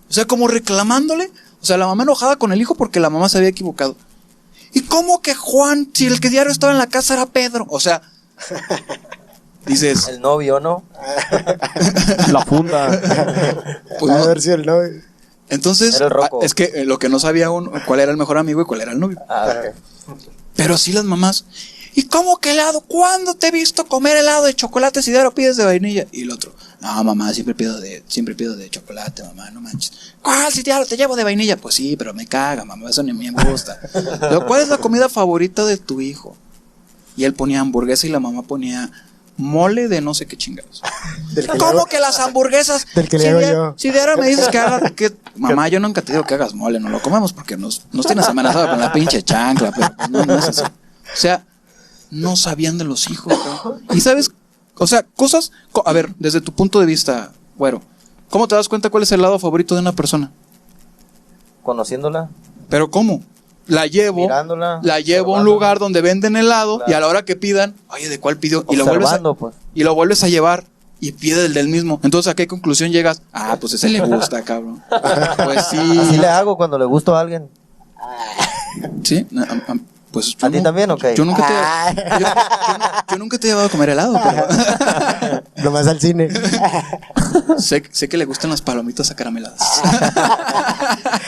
O sea, como reclamándole. O sea, la mamá enojada con el hijo porque la mamá se había equivocado. ¿Y cómo que Juan, si el que diario estaba en la casa era Pedro? O sea, dices... El novio, ¿no? La funda. Pues a no. ver si el novio. Entonces, Era el Rocco. es que lo que no sabía uno, cuál era el mejor amigo y cuál era el novio. Ok. Pero sí las mamás. ¿Y cómo que helado? ¿Cuándo te he visto comer helado de chocolate si diario pides de vainilla? Y el otro, no mamá, siempre pido de chocolate, mamá, no manches. ¿Cuál si diario te llevo de vainilla? Pues sí, pero me caga, mamá, eso ni me gusta. Pero, ¿cuál es la comida favorita de tu hijo? Y él ponía hamburguesa y la mamá ponía mole de no sé qué chingados. ¿Cómo que las hamburguesas? Del que le hago yo. Si diario me dices que hagas, mamá, yo nunca te digo que hagas mole, no lo comemos porque nos tienes amenazado con la pinche chancla, pero pues no es así. O sea, no sabían de los hijos, ¿no? Y sabes, o sea, cosas, a ver, desde tu punto de vista, güero, ¿cómo te das cuenta cuál es el lado favorito de una persona? Conociéndola, ¿Pero cómo? La llevo mirándola, a un observándola. lugar donde venden helado, Claro. y a la hora que pidan, oye, ¿de cuál pidió? Y Observando, pues. lo vuelves a llevar y pide el del mismo. Entonces, ¿a qué conclusión llegas? Ah, pues ese le gusta, cabrón. Pues sí. Así le hago cuando le gusto a alguien. Sí, pues yo ¿A ti también o qué? Yo nunca yo nunca te he llevado a comer helado, pero Nomás al cine. sé que le gustan las palomitas acarameladas.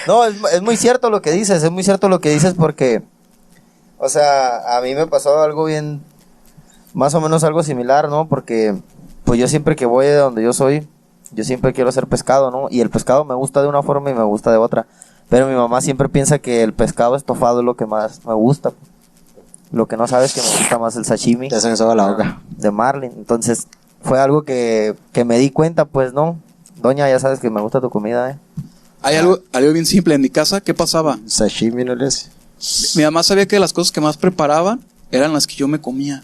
No, es muy cierto lo que dices, porque, o sea, a mí me pasó algo bien, más o menos algo similar, ¿no? Porque, pues yo siempre que voy de donde yo soy, yo siempre quiero hacer pescado, ¿no? Y el pescado me gusta de una forma y me gusta de otra. Pero mi mamá siempre piensa que el pescado estofado es lo que más me gusta. Lo que no sabe es que me gusta más el sashimi. Ya se me soba la boca. De marlin. Entonces, fue algo que me di cuenta, pues, ¿no? Doña, ya sabes que me gusta tu comida, ¿eh? Hay algo bien simple en mi casa. ¿Qué pasaba? Sashimi no le hace. Mi mamá sabía que las cosas que más preparaban eran las que yo me comía.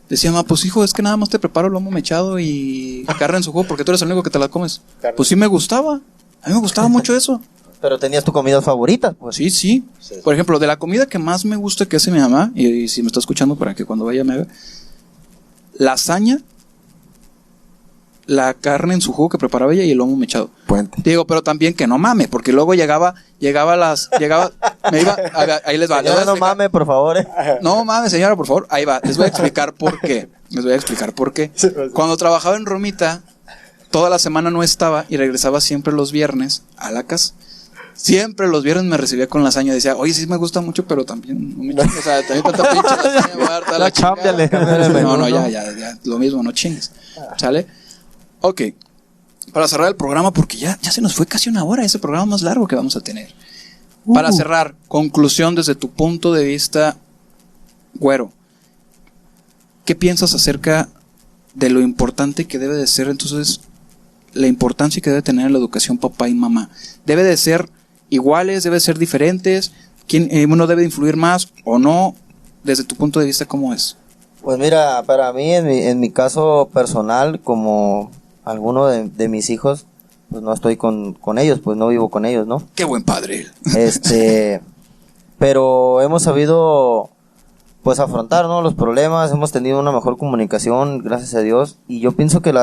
Decía, mamá, pues hijo, es que nada más te preparo lomo mechado y carne en su jugo porque tú eres el único que te la comes. Pues sí me gustaba. A mí me gustaba mucho eso. Pero tenías tu comida favorita, pues. Sí. Por ejemplo, de la comida que más me gusta que hace mi mamá, y si me está escuchando para que cuando vaya me haga, lasaña, la carne en su jugo que preparaba ella y el lomo mechado. Puente. Digo, pero también que no mame, porque luego me iba, ahí les va. les voy a Señora, no explicar. mame, por favor, ¿eh? No mames, señora, por favor. Ahí va, les voy a explicar por qué. Cuando trabajaba en Romita, toda la semana no estaba y regresaba siempre los viernes a la casa. Siempre los viernes me recibía con lasaña. Decía, oye, sí me gusta mucho, pero también no me chingues. O sea, también tanta pinche lasaña me va a dar toda la Cámbiale. chingada. No, ya, lo mismo, no chingues. ¿Sale? Ok. Para cerrar el programa, porque ya se nos fue casi una hora, ese programa más largo que vamos a tener. Para cerrar, conclusión desde tu punto de vista, güero. ¿Qué piensas acerca de lo importante que debe de ser, entonces, la importancia que debe tener en la educación papá y mamá? ¿Debe de ser iguales? ¿Debe de ser diferentes? ¿Quién, uno debe influir más o no? Desde tu punto de vista, ¿cómo es? Pues mira, para mí, en mi caso personal, como alguno de mis hijos, pues no estoy con ellos, pues no vivo con ellos, ¿no? Qué buen padre. Pero hemos sabido, pues, afrontar, ¿no?, los problemas, hemos tenido una mejor comunicación, gracias a Dios, y yo pienso que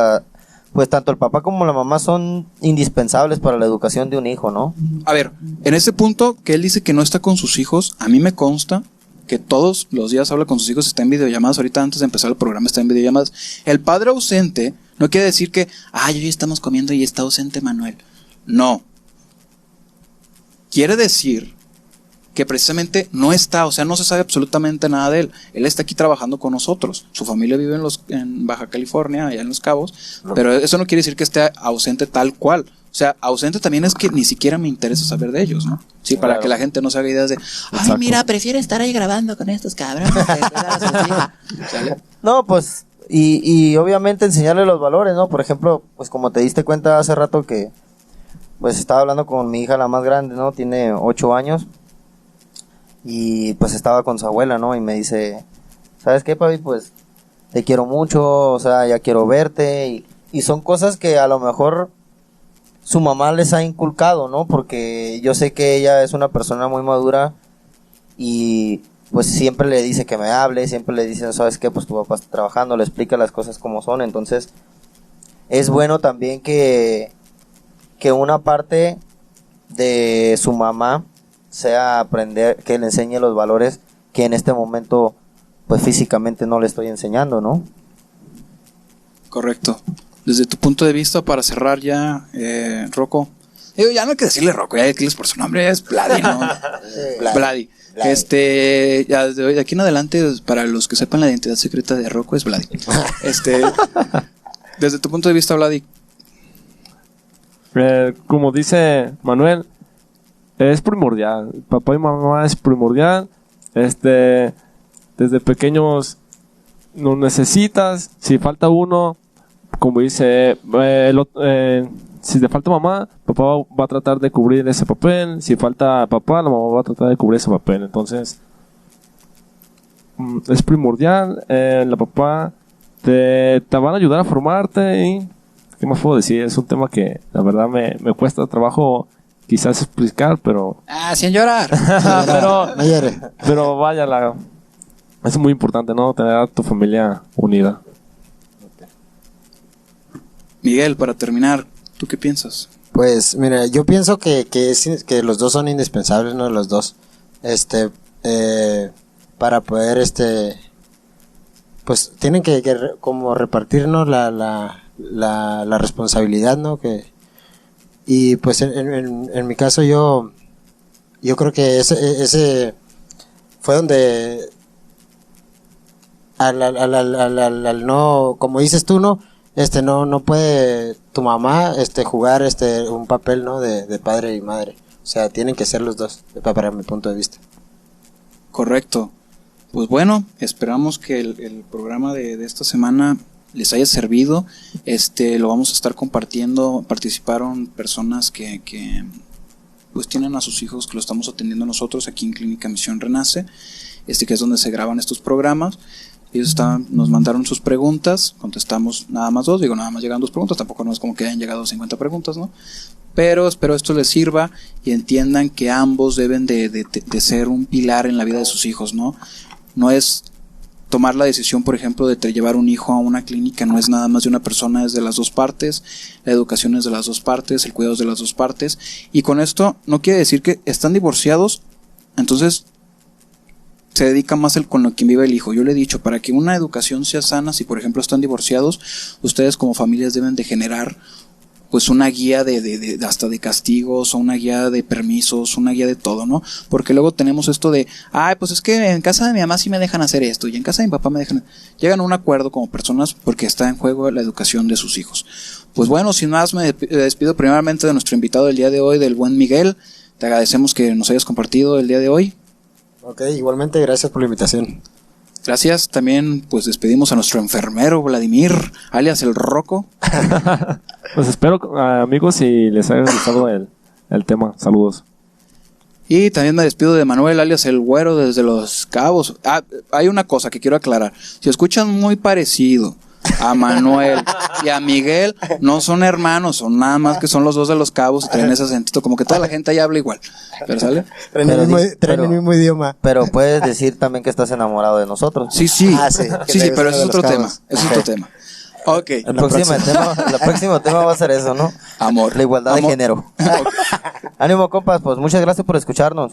pues tanto el papá como la mamá son indispensables para la educación de un hijo, ¿no? A ver, en ese punto que él dice que no está con sus hijos, a mí me consta que todos los días habla con sus hijos, está en videollamadas. Ahorita antes de empezar el programa está en videollamadas. El padre ausente no quiere decir que, hoy estamos comiendo y está ausente Manuel. No. Quiere decir que precisamente no está, o sea, no se sabe absolutamente nada de él. Él está aquí trabajando con nosotros. Su familia vive en Baja California, allá en Los Cabos, pero eso no quiere decir que esté ausente tal cual. O sea, ausente también es que ni siquiera me interesa saber de ellos, ¿no? Sí, para Claro. que la gente no se haga ideas de, Exacto. mira, prefiere estar ahí grabando con estos cabrones. ¿Sale? No, pues, y obviamente enseñarle los valores, ¿no? Por ejemplo, pues como te diste cuenta hace rato que, pues estaba hablando con mi hija, la más grande, ¿no? Tiene 8 años. Y pues estaba con su abuela, ¿no? Y me dice, ¿sabes qué, papi? Pues te quiero mucho, o sea, ya quiero verte. Y son cosas que a lo mejor su mamá les ha inculcado, ¿no? Porque yo sé que ella es una persona muy madura y pues siempre le dice que me hable, siempre le dice, ¿sabes qué? Pues tu papá está trabajando, le explica las cosas como son. Entonces es bueno también que una parte de su mamá sea aprender, que le enseñe los valores que en este momento pues físicamente no le estoy enseñando, ¿no? Correcto. Desde tu punto de vista, para cerrar ya, Rocco. Ya no hay que decirle Rocco, ya hay que decirles por su nombre, es Vladi, ¿no? Vladi. Ya de aquí en adelante, para los que sepan la identidad secreta de Rocco, es Vladi. Desde tu punto de vista, Vladi. Como dice Manuel, es primordial. Papá y mamá es primordial. Desde pequeños nos necesitas. Si falta uno, como dice, si te falta mamá, papá va a tratar de cubrir ese papel. Si falta papá, la mamá va a tratar de cubrir ese papel. Entonces, es primordial. La papá te van a ayudar a formarte. Y, ¿qué más puedo decir? Es un tema que la verdad me cuesta trabajo quizás explicar, pero... Sin llorar. pero vaya, es muy importante, ¿no? Tener a tu familia unida. Miguel, para terminar, ¿tú qué piensas? Pues mira, yo pienso que los dos son indispensables, ¿no? Los dos. Para poder, pues tienen que como repartirnos la responsabilidad, ¿no? Y pues en mi caso yo creo que ese fue donde al no, como dices tú, ¿no? No puede tu mamá jugar un papel, ¿no? de padre y madre. O sea, tienen que ser los dos, para mi punto de vista. Correcto. Pues bueno, esperamos que el programa de esta semana les haya servido. Lo vamos a estar compartiendo. Participaron personas que pues tienen a sus hijos, que lo estamos atendiendo nosotros aquí en Clínica Misión Renace, que es donde se graban estos programas. Ellos nos mandaron sus preguntas, contestamos nada más 2, nada más llegan 2 preguntas, tampoco no es como que hayan llegado 50 preguntas, ¿no? Pero espero esto les sirva y entiendan que ambos deben de ser un pilar en la vida de sus hijos, ¿no? No es tomar la decisión, por ejemplo, de llevar un hijo a una clínica, no es nada más de una persona, es de las dos partes, la educación es de las dos partes, el cuidado es de las dos partes, y con esto no quiere decir que están divorciados, entonces se dedica más con lo que vive el hijo. Yo le he dicho, para que una educación sea sana, si por ejemplo están divorciados, ustedes como familias deben de generar pues una guía de hasta de castigos, o una guía de permisos, una guía de todo, ¿no? Porque luego tenemos esto de, pues es que en casa de mi mamá sí me dejan hacer esto, y en casa de mi papá me dejan... Llegan a un acuerdo como personas porque está en juego la educación de sus hijos. Pues bueno, sin más, me despido primeramente de nuestro invitado del día de hoy, del buen Miguel. Te agradecemos que nos hayas compartido el día de hoy. Ok, igualmente, gracias por la invitación. Gracias. También pues despedimos a nuestro enfermero Vladimir, alias el Rocco. Pues espero, amigos, si les haya gustado el tema. Saludos. Y también me despido de Manuel, alias El Güero, desde Los Cabos. Hay una cosa que quiero aclarar. Si escuchan muy parecido a Manuel y a Miguel, no son hermanos, son nada más que son los dos de Los Cabos y traen ese acento. Como que toda la gente ahí habla igual. ¿Pero sale? Traen el mismo idioma. Pero puedes decir también que estás enamorado de nosotros. Sí, sí. Sí. Sí, pero eso es otro Los tema. Cabos. Es otro tema. Ok. El próximo tema va a ser eso, ¿no? Amor. La igualdad de Amor. género. Ánimo, compas, pues muchas gracias por escucharnos.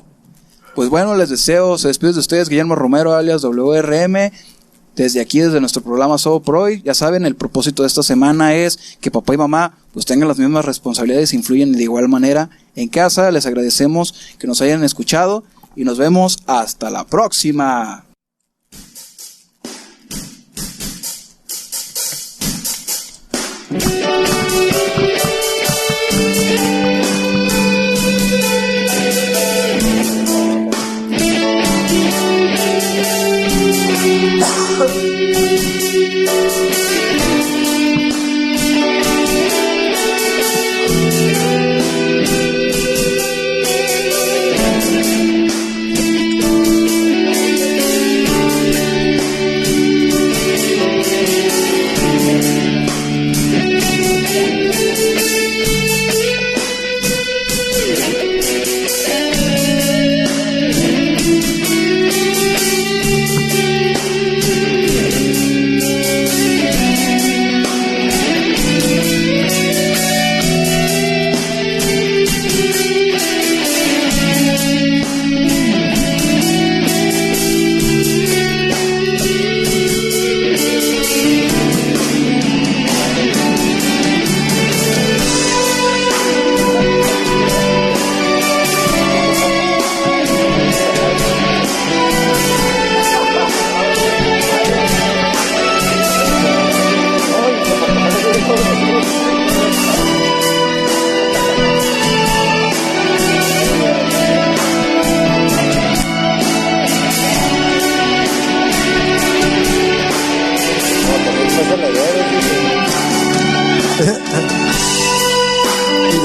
Pues bueno, les deseo, se despide de ustedes Guillermo Romero, alias WRM. Desde aquí, desde nuestro programa Solo por Hoy, ya saben, el propósito de esta semana es que papá y mamá pues tengan las mismas responsabilidades e influyen de igual manera en casa. Les agradecemos que nos hayan escuchado y nos vemos hasta la próxima.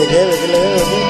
¿De qué le debes?